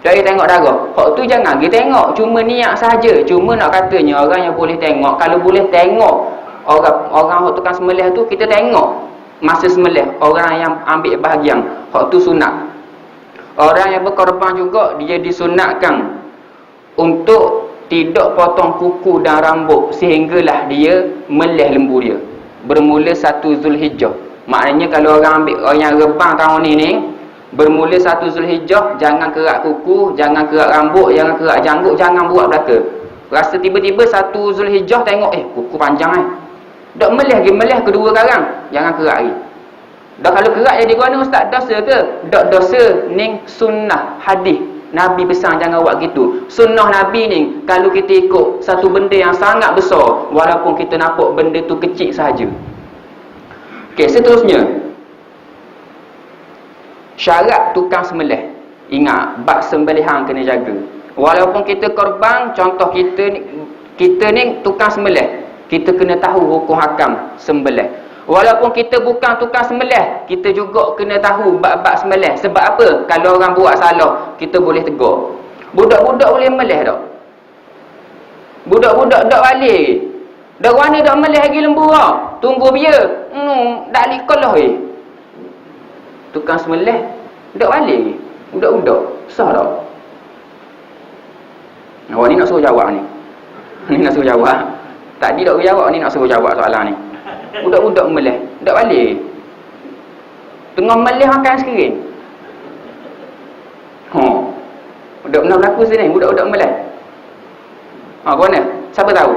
Tak tengok darah. Hak tu jangan kita tengok, cuma niat saja. Cuma nak katanya orang yang boleh tengok, kalau boleh tengok orang hak tukang sembelih tu, kita tengok masa sembelih orang yang ambil bahagian. Hak tu sunat. Orang yang berkorban juga dia disunatkan untuk tidak potong kuku dan rambut sehinggalah dia melih lembu dia. Bermula 1 Zulhijjah. Maknanya kalau orang ambil orang yang rebang tahun ni bermula 1 Zulhijjah, jangan kerak kuku, jangan kerak rambut, jangan kerak janggut, jangan buat belaka. Rasa tiba-tiba 1 Zulhijjah tengok kuku panjang dak melih kedua sekarang, jangan kerak lagi. Dah kalau kerak jadi guna ustaz, dosa ke? Tak dosa, ni sunnah hadis. Nabi pesan jangan buat gitu. Sunnah Nabi ni kalau kita ikut satu benda yang sangat besar, walaupun kita nampak benda tu kecil sahaja. Okey, seterusnya. Syarat tukang sembelih. Ingat, bab sembelihan kena jaga. Walaupun kita korban, contoh kita ni tukang sembelih, kita kena tahu hukum hakam sembelih. Walaupun kita bukan tukang sembelih, kita juga kena tahu bab-bab sembelih. Sebab apa? Kalau orang buat salah, kita boleh tegur. Budak-budak boleh melih tak? Budak-budak tak balik. Dak warna dak melih lagi lembu ah. Tunggu dia. Dak likolah tukang sembelih dak balik lagi. Budak-budak sah dak. Awak ni nak suruh jawab ni. Ni nak suruh jawab. Tadi dak jawab ni nak suruh jawab soalan ni. Budak-budak melih dak balik. Tengah melih makan sekering. Budak pernah berlaku sini, budak-budak melih. Apa mana? Siapa tahu?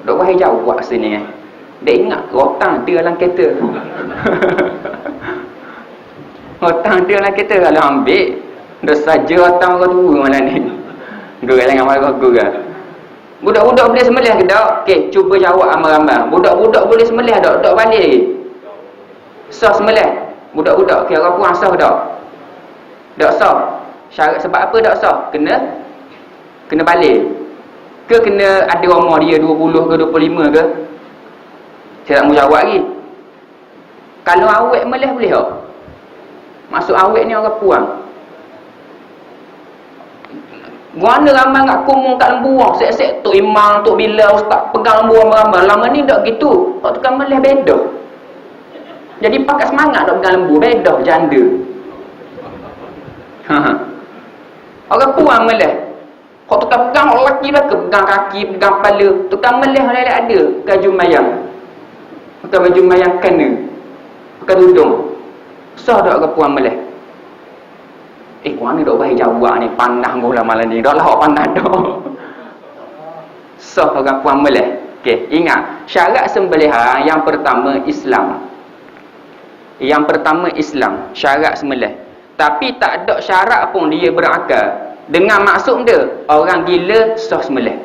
Dok wahai jawab sini. Dia ingat rotan dia dalam kereta. Rotan dia dalam kereta kalau ambil dah saja rotan orang tua malam ni. Gua jangan marah gua kan. Budak-budak boleh sembelih ke tak? Okey, cuba jawab amal-amal. Budak-budak boleh sembelih tak? Tak balik lagi. Sah sembelih. Budak-budak okey, orang puan sah tak? Tak sah. Syarat sebab apa tak sah? Kena balik. Ke kena ada umur dia 20 ke 25 ke? Saya tak mau jawab lagi. Kalau awet melih boleh tak? Maksud awet ni orang puan. Mana ramai kat kumung kat lembu orang. Sek-sek Tok Imam, Tok Bilal, Ustaz pegang lembu ramai-ramai. Lama ni tak gitu. Hak tukang melih beda. Jadi pakat semangat tak pegang lembu. Beda janda. Orang puan melih. Hak tukang pegang orang lelaki lah ke pegang kaki, pegang kepala. Tukang melih lelaki ada baju mayang. Pakai baju mayang kena. Pakai tudung. Sah tak orang puan melih? Mana dok baik jawab ni, panah bola malam ni. Dak lah awak panah dak. Sah orang puan melih. Okey, ingat, syarat sembelihan yang pertama Islam. Yang pertama Islam, syarat sembelih. Tapi tak ada syarat pun dia berakal. Dengan maksud dia, orang gila sah sembelih.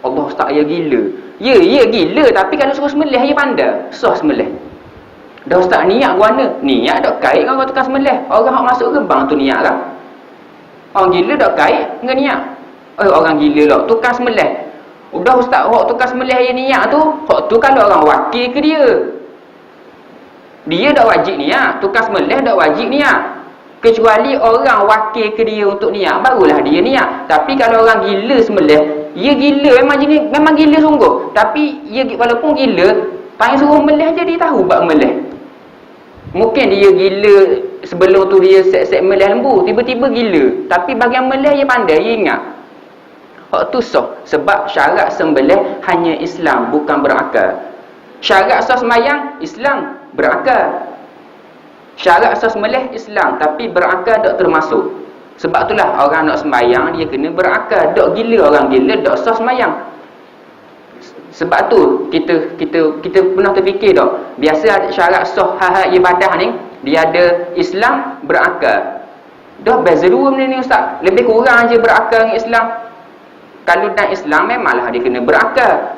Allah tak ya gila. Ya gila, tapi kalau suruh sembelih dia pandai. Sah sembelih. Dah ustaz niat guana. Niat dak kait dengan orang tukang sembelih. Orang hak masuk gerbang tu niat lah. Orang gila dak kait dengan niat. Orang gila lah tukang sembelih. Udah ustaz, hak tukang sembelih dia niat tu, hak tu kalau orang wakil ke dia. Dia dak wajib niat, tukang sembelih dak wajib niat. Kecuali orang wakil ke dia untuk niat, barulah dia niat. Tapi kalau orang gila sembelih, dia gila memang gila sungguh. Tapi dia walaupun gila, tanya suruh melih je dia tahu bab melih. Mungkin dia gila sebelum tu dia set-set melih lembu, tiba-tiba gila. Tapi bagian melih dia pandai, dia ingat. Hak tu sah. Sebab syarat sembelih hanya Islam, bukan berakal. Syarat sah semayang, Islam, berakal. Syarat sah sembelih, Islam, tapi berakal tak termasuk. Sebab itulah orang nak sembahyang, dia kena berakal. Tak gila orang gila, tak sah sembahyang. Sebab tu kita pernah terfikir tak, biasa ada syarat sah hal ibadah ni, dia ada Islam, berakal. Dah beza dua benda ni ustaz. Lebih kurang je berakal dengan Islam. Kalau dan Islam memanglah dia kena berakal.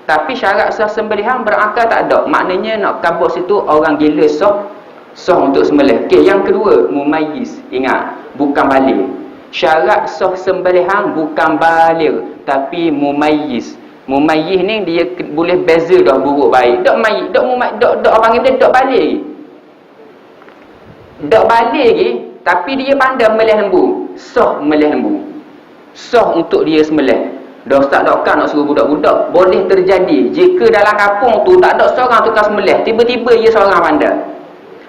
Tapi syarat sah sembelihan berakal tak ada. Maknanya nak kabur situ orang gila sah untuk sembelih. Okey, yang kedua, mumayyiz. Ingat, bukan baligh. Syarat sah sembelihan bukan baligh, tapi mumayyiz. Mumayyiz ni dia boleh beza dah buruk baik. Dak mayyiz, dak panggil dia dak baligh. Dak baligh lagi, tapi dia pandai melih lembu. Sah melih lembu. Sah untuk dia sembelih. Dah ustaz dokkan nak suruh budak-budak, boleh terjadi jika dalam kampung tu tak ada seorang tukang sembelih, tiba-tiba dia seorang pandai.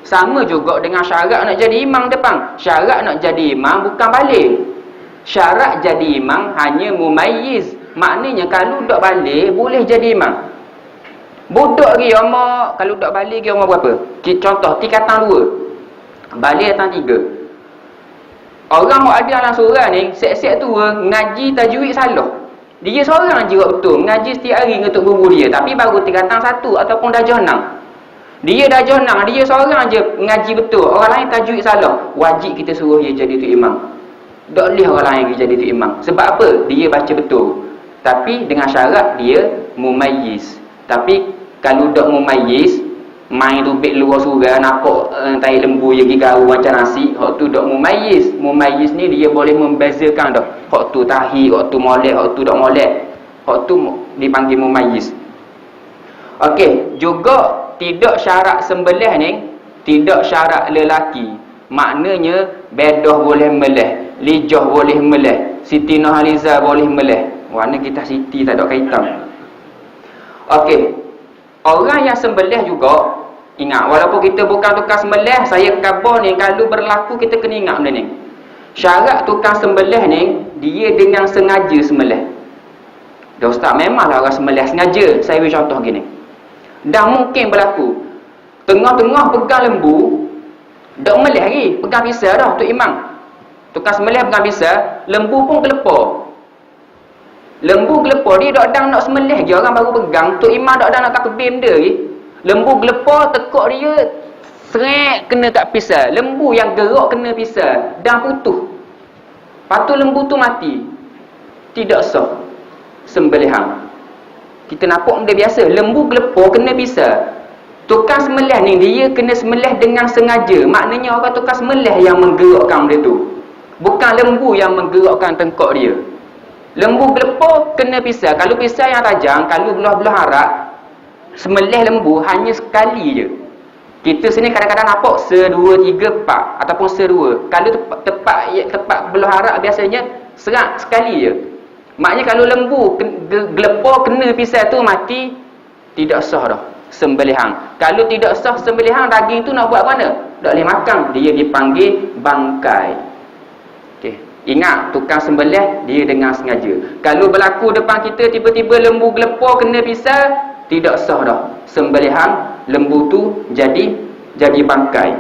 Sama juga dengan syarat nak jadi imam depan. Syarat nak jadi imam bukan baligh. Syarat jadi imam hanya mumayyiz. Maknanya kalau dak baligh boleh jadi imam. Budak lagi umur, kalau dak baligh lagi umur berapa? Contoh tingkatan 2. Baligh datang 3. Orang yang ada dalam surah ni, set-set tua ngaji tajwid salah. Dia seorang je betul ngaji setiap hari untuk guru dia, tapi baru tingkatan 1 ataupun darjah 6. Dia darjah 6, dia seorang je ngaji betul, orang lain tajwid salah. Wajib kita suruh dia jadi tu imam. Tak boleh orang lain jadi tu imam. Sebab apa? Dia baca betul. Tapi dengan syarat dia mumayyiz. Tapi kalau tak mumayyiz, main rubik luar surah, nampak tai lembu yang gigau macam nasi, hak tu tak mumayyiz. Mumayyiz ni dia boleh membezakan dah. Hak tu tahi, hak tu molek, hak tu tak molek. Hak tu dipanggil mumayyiz. Okey, juga tidak syarat sembelih ni, tidak syarat lelaki. Maknanya bedah boleh melih, lijah boleh melih, Siti Nurhaliza boleh melih. Warna kita Siti tak ada kaitan. Okey. Orang yang sembelih juga, ingat, walaupun kita bukan tukang sembelih, saya khabar ni, kalau berlaku kita kena ingat benda ni. Syarat tukang sembelih ni, dia dengan sengaja sembelih. Dah ustaz, memanglah orang sembelih sengaja. Saya beri contoh gini. Dah mungkin berlaku, tengah-tengah pegang lembu, dah melih lagi, pegang pisau dah, Tok Imam. Tukang sembelih pegang pisau, lembu pun gelepar. Lembu gelepar, dia dak dang nak sembelih lagi, orang baru pegang, Tok Imam dak dang nak takbir benda lagi. Lembu gelepar, tekuk dia, seret kena kat pisau. Lembu yang gerak kena pisau, dah putus. Lepas tu lembu tu mati. Tidak sah sembelihan. Kita nampak benda biasa, lembu gelepar kena pisau. Tukang sembelih ni, dia kena sembelih dengan sengaja. Maknanya orang tukang sembelih yang menggerakkan benda tu, bukan lembu yang menggerakkan tengkok dia. Lembu gelepar kena pisau. Kalau pisau yang tajam, kalau belah-belah arak, sembelih lembu hanya sekali je. Kita sini kadang-kadang nampak sedua, tiga, empat ataupun sedua. Kalau tepat belah arak biasanya serat sekali je. Maknanya kalau lembu gelepar kena pisau tu mati, tidak sah dah sembelihan. Kalau tidak sah sembelihan, daging tu nak buat mana? Tak boleh makan, dia dipanggil bangkai. Okey, ingat, tukang sembelih dia dengan sengaja. Kalau berlaku depan kita tiba-tiba lembu gelepar kena pisau, tidak sah dah sembelihan, lembu tu jadi bangkai.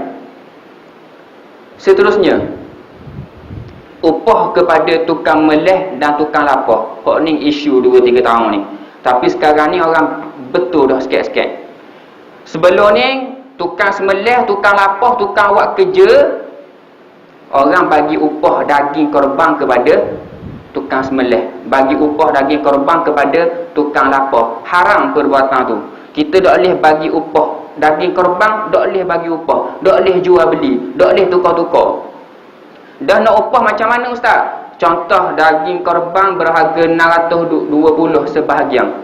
Seterusnya, upah kepada tukang melih dan tukang lapah. Hak ni isu 2-3 tahun ni. Tapi sekarang ni orang betul dah sikit-sikit. Sebelum ni tukang semelih, tukang lapah, tukang buat kerja, orang bagi upah daging korban kepada tukang semelih, bagi upah daging korban kepada tukang lapah. Haram perbuatan tu. Kita tak boleh bagi upah daging korban, tak boleh bagi upah, tak boleh jual beli, tak boleh tukar-tukar. Dah nak upah macam mana ustaz? Contoh daging korban berharga 620 sebahagian.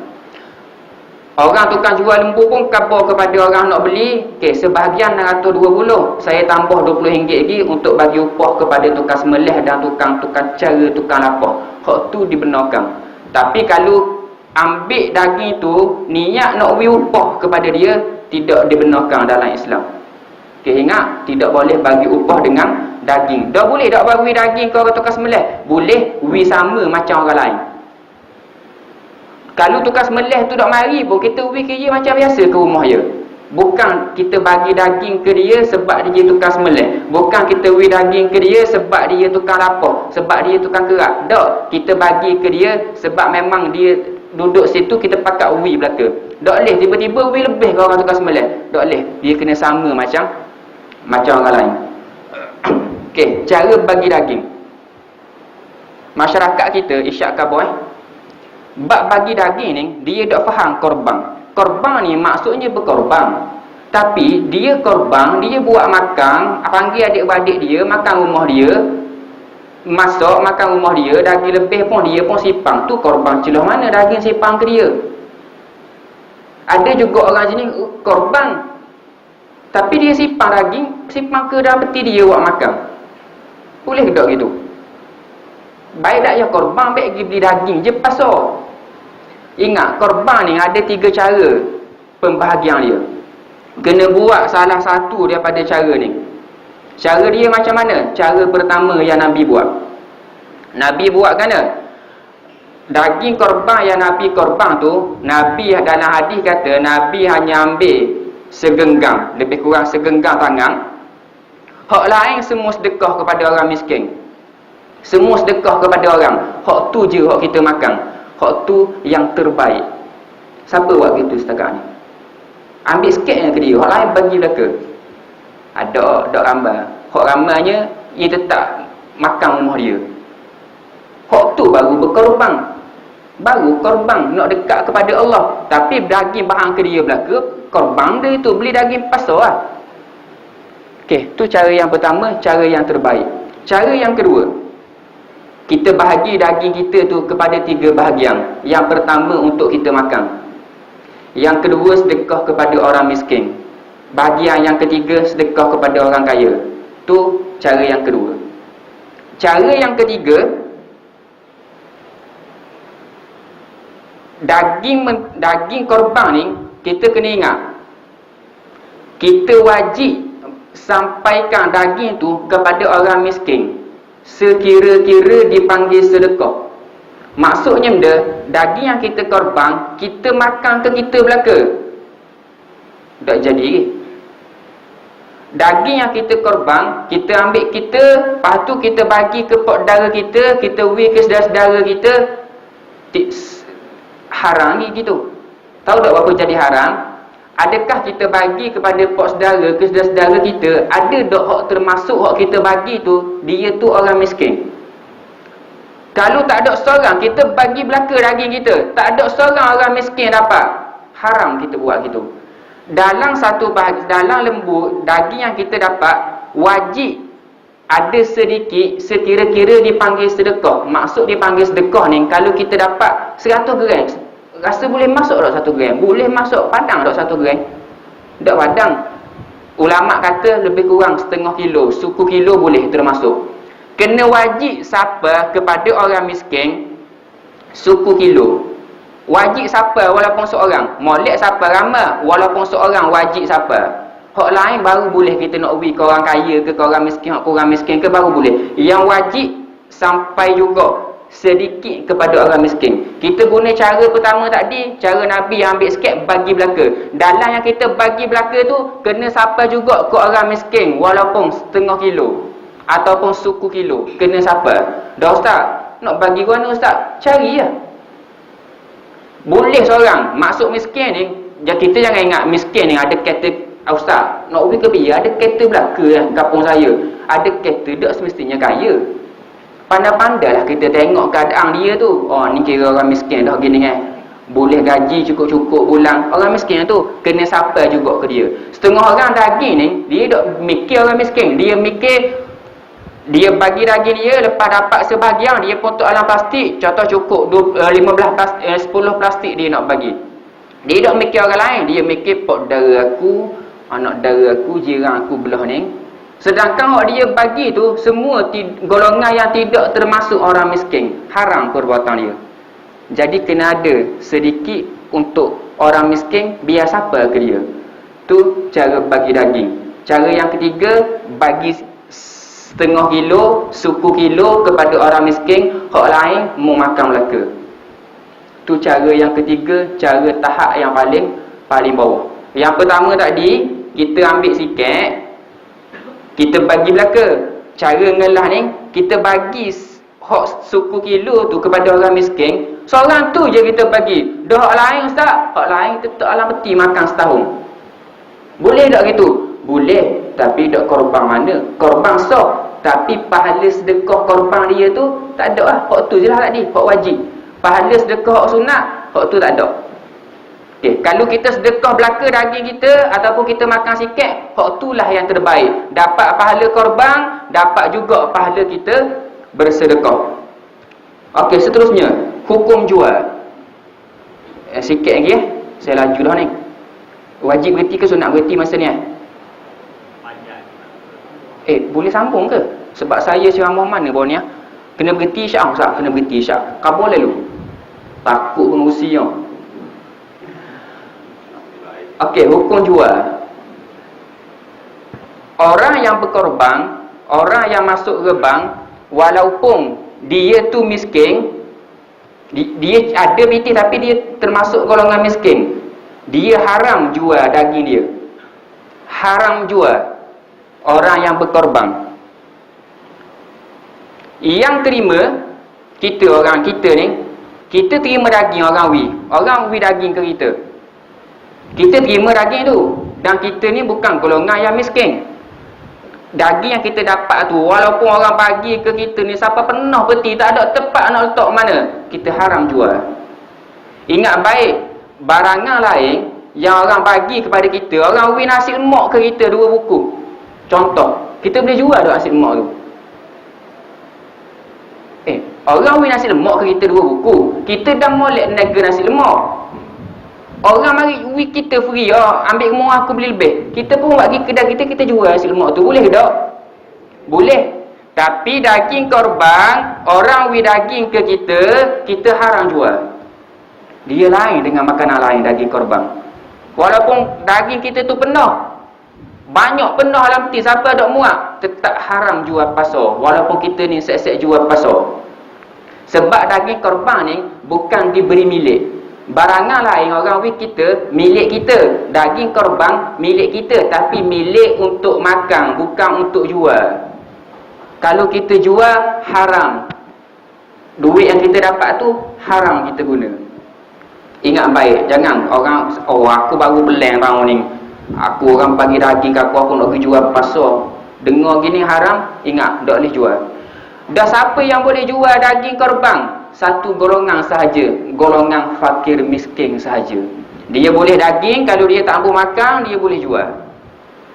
Orang tukang jual lembu pun khabar kepada orang nak beli, okey, sebahagian 620, saya tambah RM20 lagi untuk bagi upah kepada tukang semelih dan tukang cara tukang lapah. Hak tu dibenarkan. Tapi kalau ambil daging tu niat nak beri upah kepada dia, tidak dibenarkan dalam Islam. Okey, ingat, tidak boleh bagi upah dengan daging. Dah boleh tak bagi daging ke orang tukang semelih? Boleh, beri sama macam orang lain. Kalau tukang semelih tu tak mari pun, kita beri ke dia macam biasa ke rumah dia. Bukan kita bagi daging ke dia sebab dia tukang semelih. Bukan kita beri daging ke dia sebab dia tukang lapar, sebab dia tukang kerak. Tak, kita bagi ke dia sebab memang dia duduk situ, kita pakat beri belaka. Tak boleh tiba-tiba beri lebih ke orang tukang semelih. Tak boleh, dia kena sama macam orang lain. Okey, cara bagi daging. Masyarakat kita isyak khabar bab bagi daging ni, dia tak faham korban. Korban ni maksudnya berkorban. Tapi dia korban, dia buat makan, panggil adik-beradik dia, makan rumah dia, masak, makan rumah dia, daging lebih pun dia pun sipang. Tu korban. Celah mana daging sipang ke dia? Ada juga orang sini korban, tapi dia sipang daging, sipang ke dalam peti dia buat makan. Boleh ke tak gitu? Baik tak ya korban, baik pergi beli daging je pasar. Ingat, korban ni ada 3 cara pembahagian dia. Kena buat salah satu daripada cara ni. Cara dia macam mana? Cara pertama yang Nabi buat. Nabi buat kan? Daging korban yang Nabi korban tu, Nabi dalam hadis kata, Nabi hanya ambil segenggam, lebih kurang segenggam tangan. Hak lain semua sedekah kepada orang miskin. Semua sedekah kepada orang. Hak tu je hak kita makan. Hak tu yang terbaik. Siapa buat gitu setakat ni? Ambil sikit yang ke dia, hak lain bagi belaka. Ada ramai. Hak ramainya ia tetap makan rumah dia. Hak tu baru berkorban. Baru korban nak dekat kepada Allah. Tapi daging bahan ke dia belaka, korban dia tu beli daging pasar lah. Okey, tu cara yang pertama, cara yang terbaik. Cara yang kedua, kita bahagi daging kita tu kepada 3 bahagian. Yang pertama untuk kita makan. Yang kedua sedekah kepada orang miskin. Bahagian yang ketiga sedekah kepada orang kaya. Tu cara yang kedua. Cara yang ketiga, daging korban ni kita kena ingat, kita wajib sampaikan daging tu kepada orang miskin sekira-kira dipanggil sedekah. Maksudnya benda, daging yang kita korban, kita makan ke kita belaka? Tak jadi. Daging yang kita korban, kita ambil kita, lepas tu kita bagi ke saudara kita wei ke saudara kita, haram ni gitu. Tahu tak apa jadi haram? Adakah kita bagi kepada saudara ke saudara kita, ada tak hak termasuk hak kita bagi tu, dia tu orang miskin? Kalau tak ada seorang, kita bagi belaka daging kita, tak ada seorang orang miskin dapat, haram kita buat gitu. Dalam satu dalam lembu daging yang kita dapat, wajib ada sedikit sekira-kira dipanggil sedekah. Maksud dipanggil sedekah ni, kalau kita dapat 100 gram, rasa boleh masuk tak 1 gram? Boleh masuk padang tak 1 gram? Tak padang. Ulama kata lebih kurang setengah kilo, suku kilo boleh termasuk. Kena wajib siapa kepada orang miskin suku kilo. Wajib siapa walaupun seorang. Molek siapa ramai walaupun seorang wajib siapa. Hak lain baru boleh kita nak bagi ke orang kaya ke orang miskin, hak orang miskin ke baru boleh. Yang wajib sampai juga sedikit kepada orang miskin. Kita guna cara pertama tadi, cara Nabi yang ambil sikit bagi belaka. Dalam yang kita bagi belaka tu kena siapa juga ke orang miskin walaupun setengah kilo ataupun suku kilo, kena siapa. Dah ustaz, nak bagi mana ustaz? Cari lah. Boleh seorang maksud miskin ni, kita jangan ingat miskin ni ada kata ustaz nak pergi ke biar ada kata belaka lah kampung saya, ada kata tak semestinya kaya. Pandai-pandai lah kita tengok keadaan dia tu. Oh ni kira orang miskin dah gini kan, boleh gaji cukup-cukup bulan. Orang miskin tu kena siapa juga ke dia. Setengah orang daging ni dia tak mikir orang miskin, dia mikir dia bagi daging dia, lepas dapat sebahagian dia potong dalam plastik, contoh cukup 10 plastik dia nak bagi. Dia tak mikir orang lain, dia mikir pak dara aku, anak dara aku, jiran aku belah ni. Sedangkan hak dia bagi tu semua golongan yang tidak termasuk orang miskin, haram perbuatan dia. Jadi kena ada sedikit untuk orang miskin, biar siapa ke dia. Tu cara bagi daging. Cara yang ketiga, bagi setengah kilo, suku kilo kepada orang miskin, hak lain mau makan belaka. Tu cara yang ketiga, cara tahap yang paling bawah. Yang pertama tadi, kita ambil sikit, kita bagi belaka. Cara ngelah ni, kita bagi hak suku kilo tu kepada orang miskin, seorang tu je kita bagi. Dah hak lain ustaz, hak lain tetap alam peti makan setahun. Boleh tak gitu? Boleh, tapi tak korban mana? Korban sah, tapi pahala sedekah korban dia tu tak ada lah. Hak tu je lah tadi, hak wajib. Pahala sedekah hak sunat, hak tu tak ada. Okay, kalau kita sedekah belaka daging kita ataupun kita makan sikit, hak tu lah yang terbaik. Dapat pahala korban, dapat juga pahala kita bersedekah. Okey, seterusnya hukum jual. Sikit lagi saya laju dah ni. Wajib berhenti ke sunat berhenti masa ni boleh sambung ke? Sebab saya ceramah mana bawah ni kena berhenti isyak ustaz, kena berhenti isyak. Kabur lalu. Takut pengurusi yang. Okey, hukum jual. Orang yang berkorban, orang yang masuk ke bank, walaupun dia tu miskin, dia ada BT tapi dia termasuk golongan miskin, dia haram jual daging dia. Haram jual orang yang berkorban. Yang terima kita, orang kita ni, kita terima daging orang wi daging ke kita. Kita terima daging tu, dan kita ni bukan golongan yang miskin. Daging yang kita dapat tu, walaupun orang bagi ke kita ni, siapa pernah peti tak ada tempat nak letak mana, kita haram jual. Ingat baik, barangan lain yang orang bagi kepada kita, orang wi nasi lemak ke kita 2 buku. Contoh, kita boleh jual tak nasi lemak tu? Orang beri nasi lemak ke kita 2 buku, kita dah molek nega nasi lemak. Orang mari beri kita free, ambil rumah aku beli lebih, kita pun bagi kedai kita jual nasi lemak tu, boleh tak? Boleh. Tapi daging korban, orang beri daging ke kita haram jual. Dia lain dengan makanan lain, daging korban. Walaupun daging kita tu penuh, banyak penuh dalam peti, siapa dok muat, tetap haram jual pasar. Walaupun kita ni set-set jual pasar. Sebab daging korban ni bukan diberi milik. Barangan lain orang wik kita, milik kita. Daging korban milik kita, tapi milik untuk makan, bukan untuk jual. Kalau kita jual, haram. Duit yang kita dapat tu haram kita guna. Ingat baik, jangan orang, aku baru belang tahun ni, aku orang bagi daging kat aku nak pergi jual pasar. Dengar gini haram, ingat tak boleh jual. Dah siapa yang boleh jual daging korban? Satu golongan sahaja, golongan fakir miskin sahaja. Dia boleh daging, kalau dia tak mampu makan, dia boleh jual.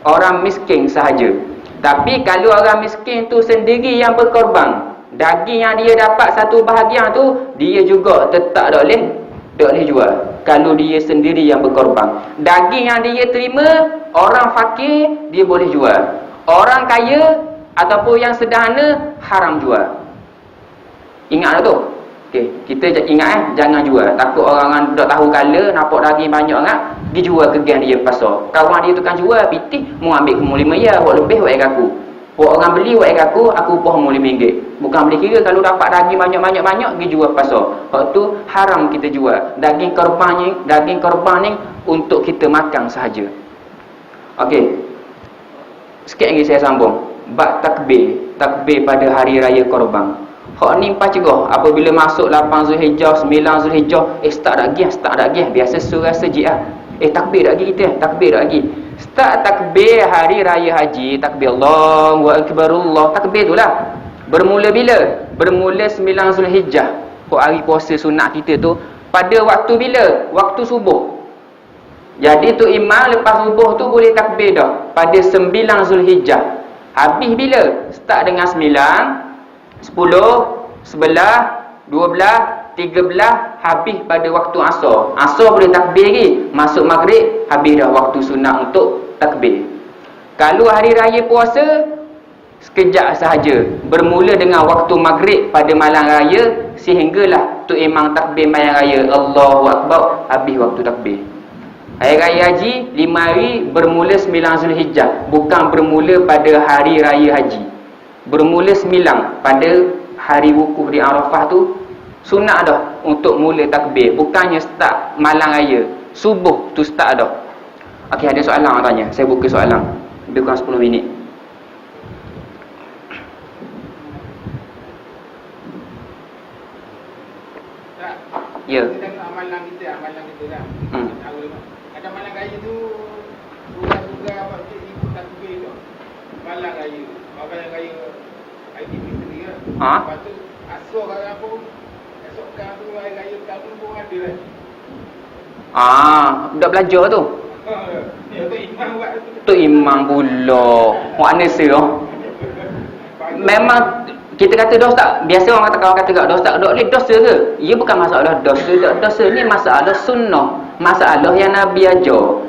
Orang miskin sahaja. Tapi kalau orang miskin tu sendiri yang berkorban, daging yang dia dapat satu bahagian tu, dia juga tetap tak boleh jual. Kalau dia sendiri yang berkorban, daging yang dia terima, orang fakir dia boleh jual. Orang kaya ataupun yang sederhana haram jual. Ingat tu. Okey, kita ingat jangan jual. Takut orang tak tahu kala, nampak daging banyak sangat, dijual ke geng dia pasar. Kawan dia tukang jual, pitih, mu ambil ke RM5 ya, buat lebih buat aku. Buat orang beli buat aku upah RM5. Bukan boleh kira kalau dapat daging banyak-banyak pergi jual pasar. Hak tu haram kita jual. Daging korban ni untuk kita makan sahaja. Okey. Sikit lagi saya sambung. Bab takbir pada hari raya korban. Hak ni empat cegah. Apabila masuk 8 Zulhijjah, 9 Zulhijjah, start dah gih. Biasa surah sejid lah. Takbir dah lagi kita, takbir dah lagi. Start takbir hari raya haji, takbir Allahu Akbar, Allah. Takbir tu lah. Bermula bila? Bermula 9 Zulhijjah. Hari puasa sunat kita tu pada waktu bila? Waktu subuh. Jadi tu imam lepas subuh tu boleh takbir dah pada 9 Zulhijjah. Habis bila? Start dengan 9, 10, 11, 12, 13, habis pada waktu asar. Asar boleh takbir lagi. Masuk maghrib, habis dah waktu sunat untuk takbir. Kalau hari raya puasa, sekejap sahaja. Bermula dengan waktu maghrib pada malam raya, sehinggalah tu imam takbir malam raya Allahu Akbar, habis waktu takbir. Hari raya haji 5 hari, bermula 9 Zulhijjah, bukan bermula pada hari raya haji. Bermula 9 pada hari wukuf di Arafah tu, sunat dah untuk mula takbir. Bukannya start malam raya, subuh tu start dah. Okey, ada soalan orang tanya. Saya buka soalan. Lebih kurang 10 minit. Ya. Kita tengok amalan kita dah. Ada malam raya tu, surah-surah apa ikut takbir tu. Malam raya, orang yang raya Aidilfitri kan. Lepas tu asar kata apa? Esok kan tu hari raya tahun pun ada kan. Dah belajar tu. Tu imam buat tu. Tu imam pula. Makna serah. Memang kita kata dosa tak? Biasa orang kata dosa tak? Tak boleh dosa ke? Ia bukan masalah dosa. Dosa ni masalah sunnah. Masalah yang Nabi ajar.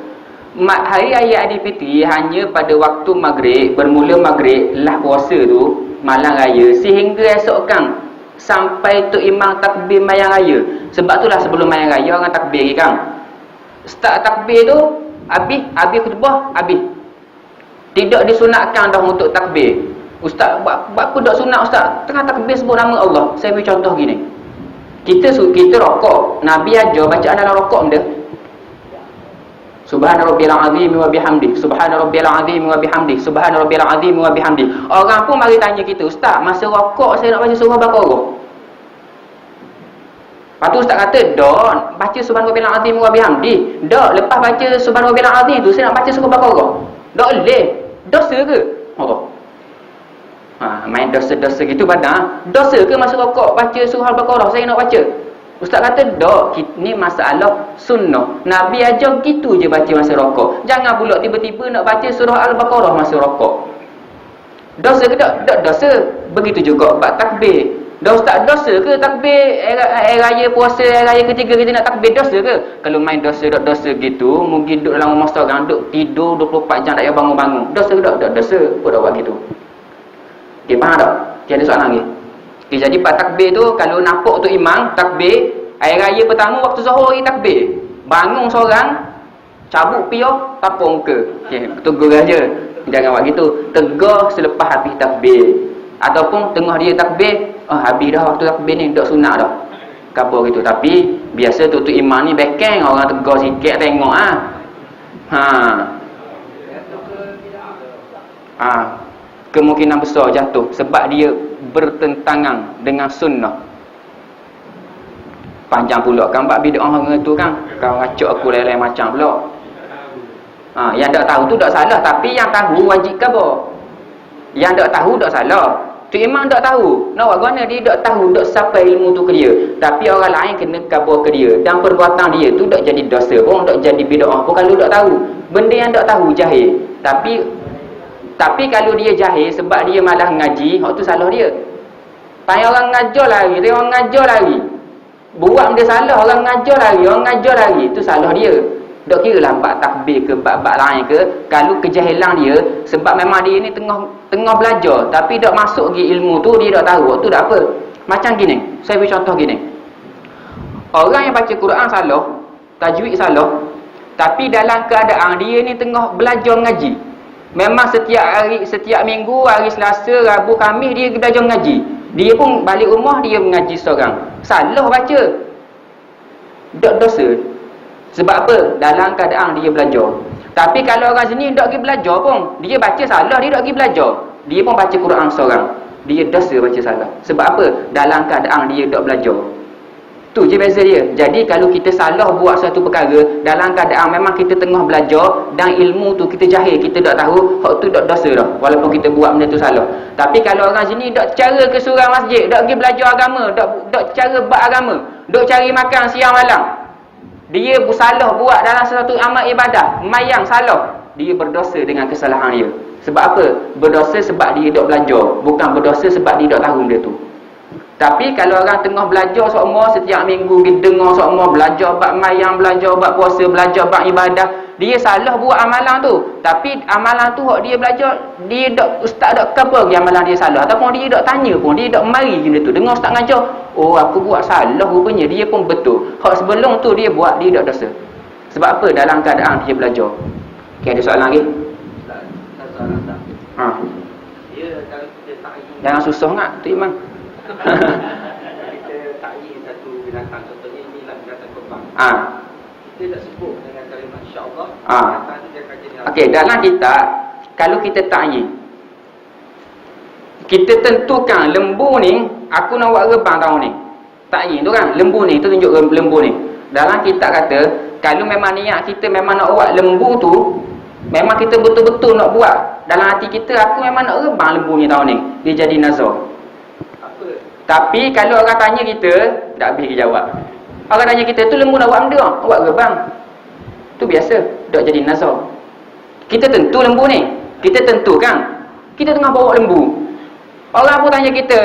Hari raya Aidilfitri hanya pada waktu maghrib, bermula maghrib lah puasa tu, malam raya, sehingga esok kan sampai tu imam takbir malam raya. Sebab itulah sebelum malam raya orang takbir kan. Start takbir tu, habis khutbah, habis. Tidak disunatkan dah untuk takbir. Ustaz, buat apa tak sunat ustaz? Tengah takbir sebut nama Allah. Saya beri contoh gini. Kita rokok. Nabi ajar bacaan dalam rokok benda. Subhana rabbiyal azim wa bihamdi. Subhana rabbiyal azim wa bihamdi. Subhana rabbiyal azim wa bihamdi. Orang pun mari tanya kita, ustaz, masa rokok saya nak baca surah Baqarah. Lepas tu ustaz kata, "Dak, baca subhana rabbiyal azim wa bihamdi." "Dak, lepas baca subhana rabbiyal azim tu saya nak baca surah Baqarah." "Dak boleh." Dosa ke? Main dosa-dosa gitu pada. Dosa ke masa rokok baca surah Al-Baqarah saya nak baca? Ustaz kata, "Dak, ni masalah sunnah. Nabi ajar gitu je baca masa rokok. Jangan pula tiba-tiba nak baca surah Al-Baqarah masa rokok." Dosa ke tak? Tak dosa. Begitu juga bab takbir. Dah ustaz, dosa ke takbir air raya puasa, air raya ketiga kita nak takbir, dosa ke? Kalau main dosa gitu, mungkin duduk dalam rumah seorang, duduk tidur 24 jam tak payah bangun-bangun. Dosa ke tak? Tak dosa. Apa dah buat gitu? Okay, faham tak? Okay, ada soalan lagi. Okay, jadi pada takbir tu, kalau nampak tu imam takbir, Hari raya pertama waktu zuhur hari takbir. Bangun seorang, cabut piah, tapung muka. Okey, tegur aja. Jangan buat gitu. Tegur selepas habis takbir. Ataupun tengah dia takbir, habis dah waktu takbir ni, dak sunat dah. Kabur gitu. Tapi biasa tu imam ni bekeng, orang tegur sikit tengok kemungkinan besar jatuh sebab dia bertentangan dengan sunnah. Panjang pula kan bab bid'ah orang tu kan. Kau ngacuk aku lain-lain macam pula. Yang tak tahu tu tak salah, tapi yang tahu wajib khabar. Yang tak tahu tak salah. Tu imam tak tahu. Nak buat mana dia tak tahu, tak sampai ilmu tu ke dia. Tapi orang lain kena khabar ke dia. Dan perbuatan dia tu tak jadi dosa pun, tak jadi bid'ah pun kalau tak tahu. Benda yang tak tahu jahil. Tapi kalau dia jahil sebab dia malah ngaji, hak tu salah dia. Payah orang ngajar lagi, dia orang ngajar lagi. Buat benda salah, orang ngajar lagi, tu salah dia. Tak kira lah bab takbir ke bab lain ke, kalau kejahilan dia sebab memang dia ni tengah belajar tapi tak masuk lagi ilmu tu, dia tak tahu tu dah apa. Macam gini, saya beri contoh gini. Orang yang baca Quran salah, tajwid salah, tapi dalam keadaan dia ni tengah belajar ngaji. Memang setiap hari, setiap minggu, hari Selasa, Rabu, Khamis dia belajar ngaji. Dia pun balik rumah dia mengaji seorang. Salah baca. Tak dosa. Sebab apa? Dalam keadaan dia belajar. Tapi kalau orang sini tak pergi belajar pun, dia baca salah, dia tak pergi belajar. Dia pun baca Quran seorang. Dia dosa baca salah. Sebab apa? Dalam keadaan dia tak belajar. Tu je beza dia. Jadi kalau kita salah buat satu perkara, dalam keadaan memang kita tengah belajar dan ilmu tu kita jahil, kita tak tahu, hak tu tak dosa dah. Walaupun kita buat benda tu salah. Tapi kalau orang sini tak cara ke surau masjid, tak pergi belajar agama, tak cara bab agama, tak cari makan siang malam, dia salah buat dalam satu amal ibadah, mayang salah, dia berdosa dengan kesalahan dia. Sebab apa? Berdosa sebab dia tak belajar, bukan berdosa sebab dia tak tahu benda tu. Tapi kalau orang tengah belajar semua, setiap minggu kita dengar semua belajar bab mayang, belajar bab puasa, belajar bab ibadah, dia salah buat amalan tu. Tapi amalan tu hak dia belajar, dia tak, ustaz tak cover amalan dia salah, ataupun dia tak tanya pun, dia tak mari benda tu. Dengar ustaz ngajar, oh aku buat salah rupanya, dia pun betul. Hak sebelum tu dia buat, dia tak dosa. Sebab apa? Dalam keadaan dia belajar. Okey, ada soalan lagi? Dia kalau kita ta'yin, Jangan susah nak tu imam. kita ta'yin satu binatang, contohnya inilah binatang korban. Kita tak sebut dengan kalimat insya-Allah. Binatang tu dia akan jadi. Okey, dalam kitab kalau kita ta'yin, kita tentukan lembu ni aku nak buat rebang tahun ni. Ta'yin tu kan, lembu ni tu tunjuk lembu ni. Dalam kitab kata kalau memang niat kita memang nak buat lembu tu, memang kita betul-betul nak buat dalam hati kita, aku memang nak rebang lembu ni tahun ni, dia jadi nazar. Tapi kalau orang tanya kita, tak habis dia jawab. Orang tanya kita tu lembu nak buat benda, buat rebang, tu biasa, tak jadi nazar. Kita tentu lembu ni, kita tentukan, kita tengah bawa lembu. Orang pun tanya kita,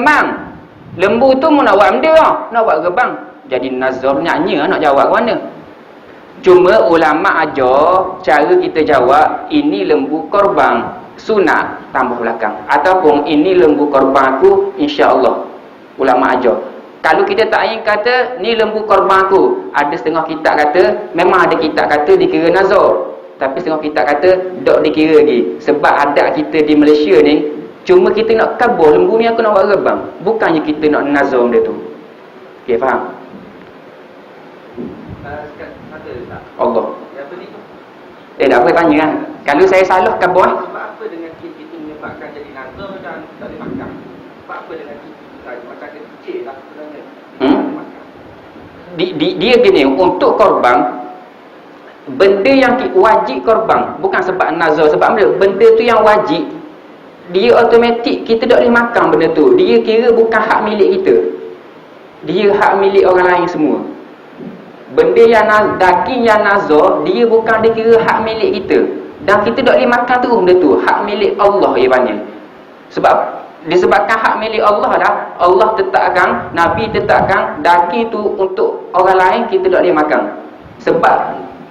Mang, lembu tu mau nak buat benda, nak buat rebang, jadi nazar. Nyanyi nak jawab ke mana? Cuma ulama ajar cara kita jawab, ini lembu korban sunat tambah belakang, ataupun ini lembu korban aku insya-Allah. Ulama ajar. Kalau kita ta'yin kata ni lembu korban aku, ada setengah kitab kata, memang ada kitab kata dikira nazar, tapi setengah kitab kata tak dikira lagi. Sebab adat kita di Malaysia ni, cuma kita nak kabur lembu ni aku nak buat rebang, bukannya kita nak nazar benda tu. Okey, faham? Allah. Tak apa tanya kan. Kalau saya salah kabur Sebab apa dengan kit itu menyebabkan jadi nazar dan tak boleh makan? Sebab apa dengan kit itu macam kecil lah sebenarnya. Dia gini, untuk korban, benda yang wajib korban, bukan sebab nazar, sebab benda tu yang wajib, dia automatik kita tak boleh makan benda tu. Dia kira bukan hak milik kita, dia hak milik orang lain semua. Benda yang daging yang nazar, dia bukan dikira hak milik kita, dan kita tak boleh makan tu benda tu. Hak milik Allah dia panggil. Sebab disebabkan hak milik Allah dah, Allah tetapkan, Nabi tetapkan daging tu untuk orang lain kita tak boleh makan. Sebab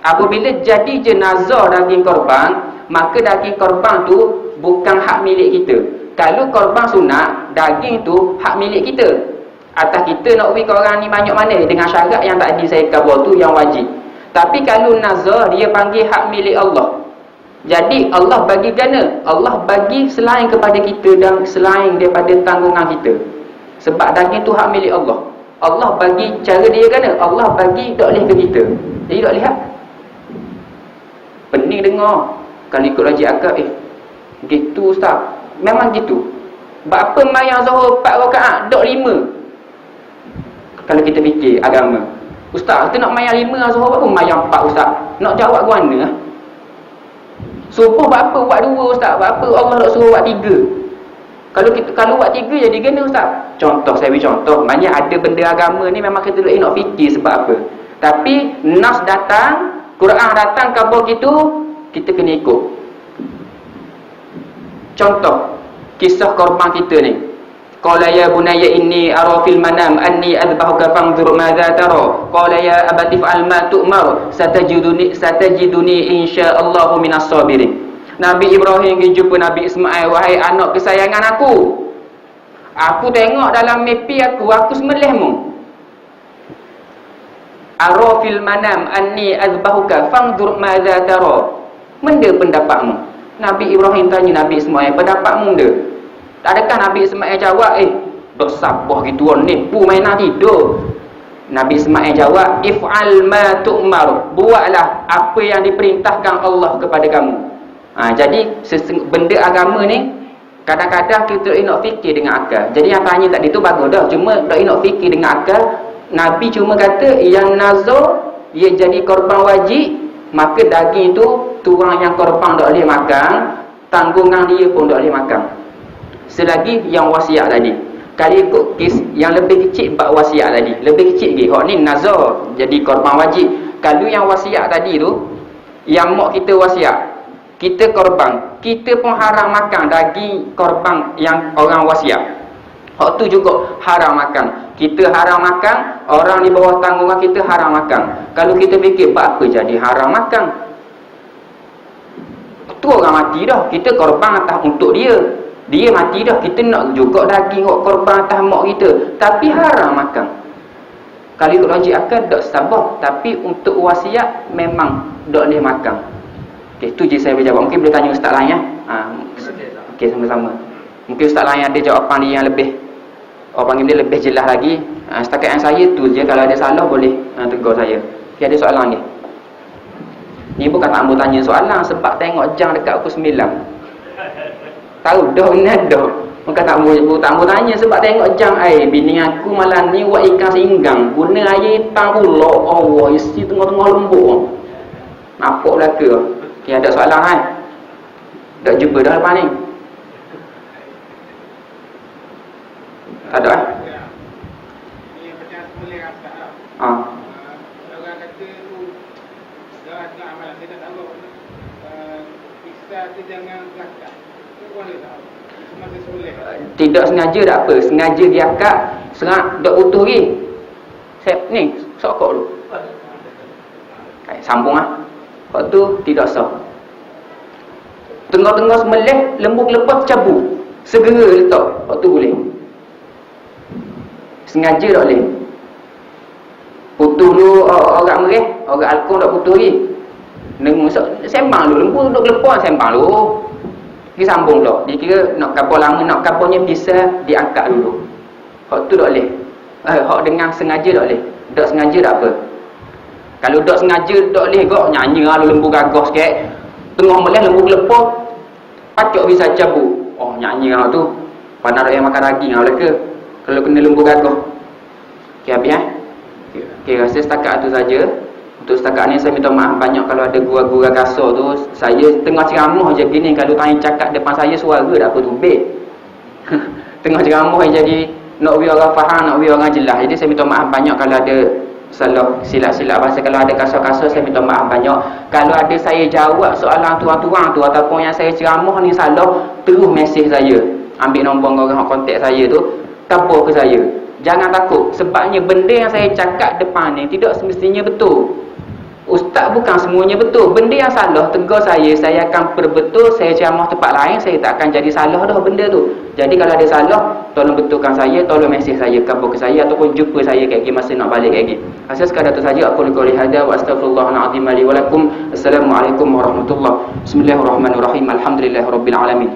apabila jadi jenazah daging korban, maka daging korban tu bukan hak milik kita. Kalau korban sunat, daging tu hak milik kita. Atas kita nak beri ke orang ni banyak mana dengan syarat yang tadi saya kata tu yang wajib. Tapi kalau nazar dia panggil hak milik Allah. Jadi Allah bagi gana. Allah bagi selain kepada kita dan selain daripada tanggungan kita. Sebab daging tu hak milik Allah. Allah bagi cara dia gana. Allah bagi tak boleh ke kita. Jadi tak lihat. Pening dengar. Kalau ikut logik akal, gitu ustaz. Memang gitu. Berapa mayang Zuhur 4 rakaat, dok 5. Kalau kita fikir agama. Ustaz, kita nak mayang 5 Zuhur berapa mayang 4 ustaz? Nak jawab ke mana? Subuh berapa buat 2 ustaz? Berapa Allah nak suruh buat 3? Kalau buat 3 jadi gana ustaz. Contoh, saya beri contoh. Maknanya ada benda agama ni memang kita nak fikir sebab apa. Tapi nas datang, Quran datang khabar gitu, kita kena ikut. Contoh kisah korban kita ni. Qala ya bunayya inni ara fil manam anni adbahuka fanzur madza tara. Qala ya abati fa'al ma tu'mar satajiduni insyaallahu minas sabirin. Nabi Ibrahim pergi jumpa Nabi Ismail, wahai anak kesayangan aku. Aku tengok dalam mimpi aku sembelihmu. Ara fil manam anni adbahuka fanzur madza tara. Menda pendapatmu? Nabi Ibrahim tanya Nabi Ismail, pendapatmu dia? Adakah Nabi Ismail jawab, dok sabah gitu nipu mainan tidur. Nabi Ismail jawab, if'al ma tu'mar. Buatlah apa yang diperintahkan Allah kepada kamu. Jadi benda agama ni kadang-kadang kita nak fikir dengan akal. Jadi yang tanya tadi tu bagus dah. Cuma nak fikir dengan akal. Nabi cuma kata yang nazar ia jadi korban wajib, maka daging tu tuang yang korban tak boleh makan, tanggungan dia pun tak boleh makan. Selagi yang wasiat tadi. Kalau ikut kes yang lebih kecil bab wasiat tadi, lebih kecil lagi. Hak ni nazar jadi korban wajib. Kalau yang wasiat tadi tu, yang mak kita wasiat, kita korban, kita pun haram makan daging korban yang orang wasiat. Hak tu juga haram makan. Kita haram makan, orang di bawah tanggungan kita haram makan. Kalau kita fikir, apa jadi haram makan? Tu orang mati dah. Kita korban atas untuk dia. Dia mati dah. Kita nak juga daging korban atas mak kita. Tapi haram makan. Kalau ikut logik akal, tak sabar. Tapi untuk wasiat, memang tak boleh makan. Okey, tu je saya boleh jawab. Mungkin boleh tanya ustaz lain ya. Okey, sama-sama. Mungkin ustaz lain ada jawapan dia yang lebih, orang panggil dia lebih jelas lagi. Setakat yang saya tu je. Kalau ada salah boleh tegur saya. Okey, ada soalan ni. Ni bukan tak mau tanya soalan, sebab tengok jam dekat pukul 9. Tahu dah benar dah. Bukan tak mau tanya sebab tengok jam. Bini aku malam ni buat ikan singgang, guna air hitam pula. Allah, isi tengah-tengah lembut. Nampak belaka. Okey, ada soalan kan? Tak jumpa dah lepas ni. Tak ada Ni macam boleh rasa. Orang kata tu dah amalan saya tak tahu. Kita tu jangan belakang. Tu boleh tak? Semasa soleh. Tidak sengaja tak apa. Sengaja dia akak, serang dak utuh lagi. Saya ni sokok dulu. Sambung Hak tu tidak sah. Tengah-tengah sembelih, lembu lepas cabut, segera letak. Hak tu boleh. Sengaja tak boleh. Putus dulu orang mereh, orang alkohol tak putus lagi. Sembang dulu, lembu duduk lepas sembang dulu. Dia sambung pula. Dia kira nak kapal lama, nak kapalnya bisa diangkat dulu. Hak tu tak boleh. Hak dengan sengaja tak boleh. Tak sengaja tak apa. Kalau tak sengaja tak boleh kok nyanyi lah lembu gagah sikit. Tengah meleh lembu lepas, pacok bisa cabut. Oh nyanyi lah tu. Pandang yang makan daging lah ke. Kalau kena lembu gagah. Okey habis Okey, rasa setakat tu saja. Untuk setakat ni saya minta maaf banyak kalau ada gurau-gurau kasar tu. Saya tengah ceramah je gini, kalau tanya cakap depan saya suara tak apa tumbik. Tengah ceramah jadi nak biar orang faham, nak biar orang jelas. Jadi saya minta maaf banyak kalau ada salah silap-silap bahasa, kalau ada kasar-kasar saya minta maaf banyak. Kalau ada saya jawab soalan tuan-tuan tu ataupun yang saya ceramah ni salah, terus mesej saya. Ambil nombor orang kontak saya tu, tabur ke saya. Jangan takut, sebabnya benda yang saya cakap depan ni tidak semestinya betul. Ustaz bukan semuanya betul. Benda yang salah, tegur saya akan perbetul, saya ceramah tempat lain, saya tak akan jadi salah dah benda tu. Jadi kalau ada salah, tolong betulkan saya, tolong mesej saya, kabur ke saya, ataupun jumpa saya kat lagi masa nak balik lagi. Asal sekadar tu saja. Aku liqauli hada wa astaghfirullahalazim li wa lakum. Assalamualaikum warahmatullahi. Bismillahirrahmanirrahim. Alhamdulillahirabbil alamin.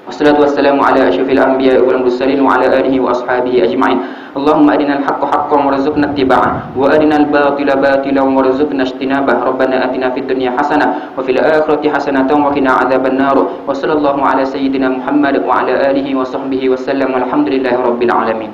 Wassalatu wassalamu ala asyrafil anbiya'i wal mursalin wa ala alihi wa ashabihi ajma'in. Allahumma arinal haqqa haqqan warzuqna ittiba'ah wa arinal batila batilan warzuqna ijtinabah. Rabbana atina fid dunya hasanah wa fil akhirati hasanatan wa qina adzaban nar. Wa sallallahu ala sayyidina Muhammad wa ala alihi wa sahbihi wasallam. Alhamdulillahirabbil alamin.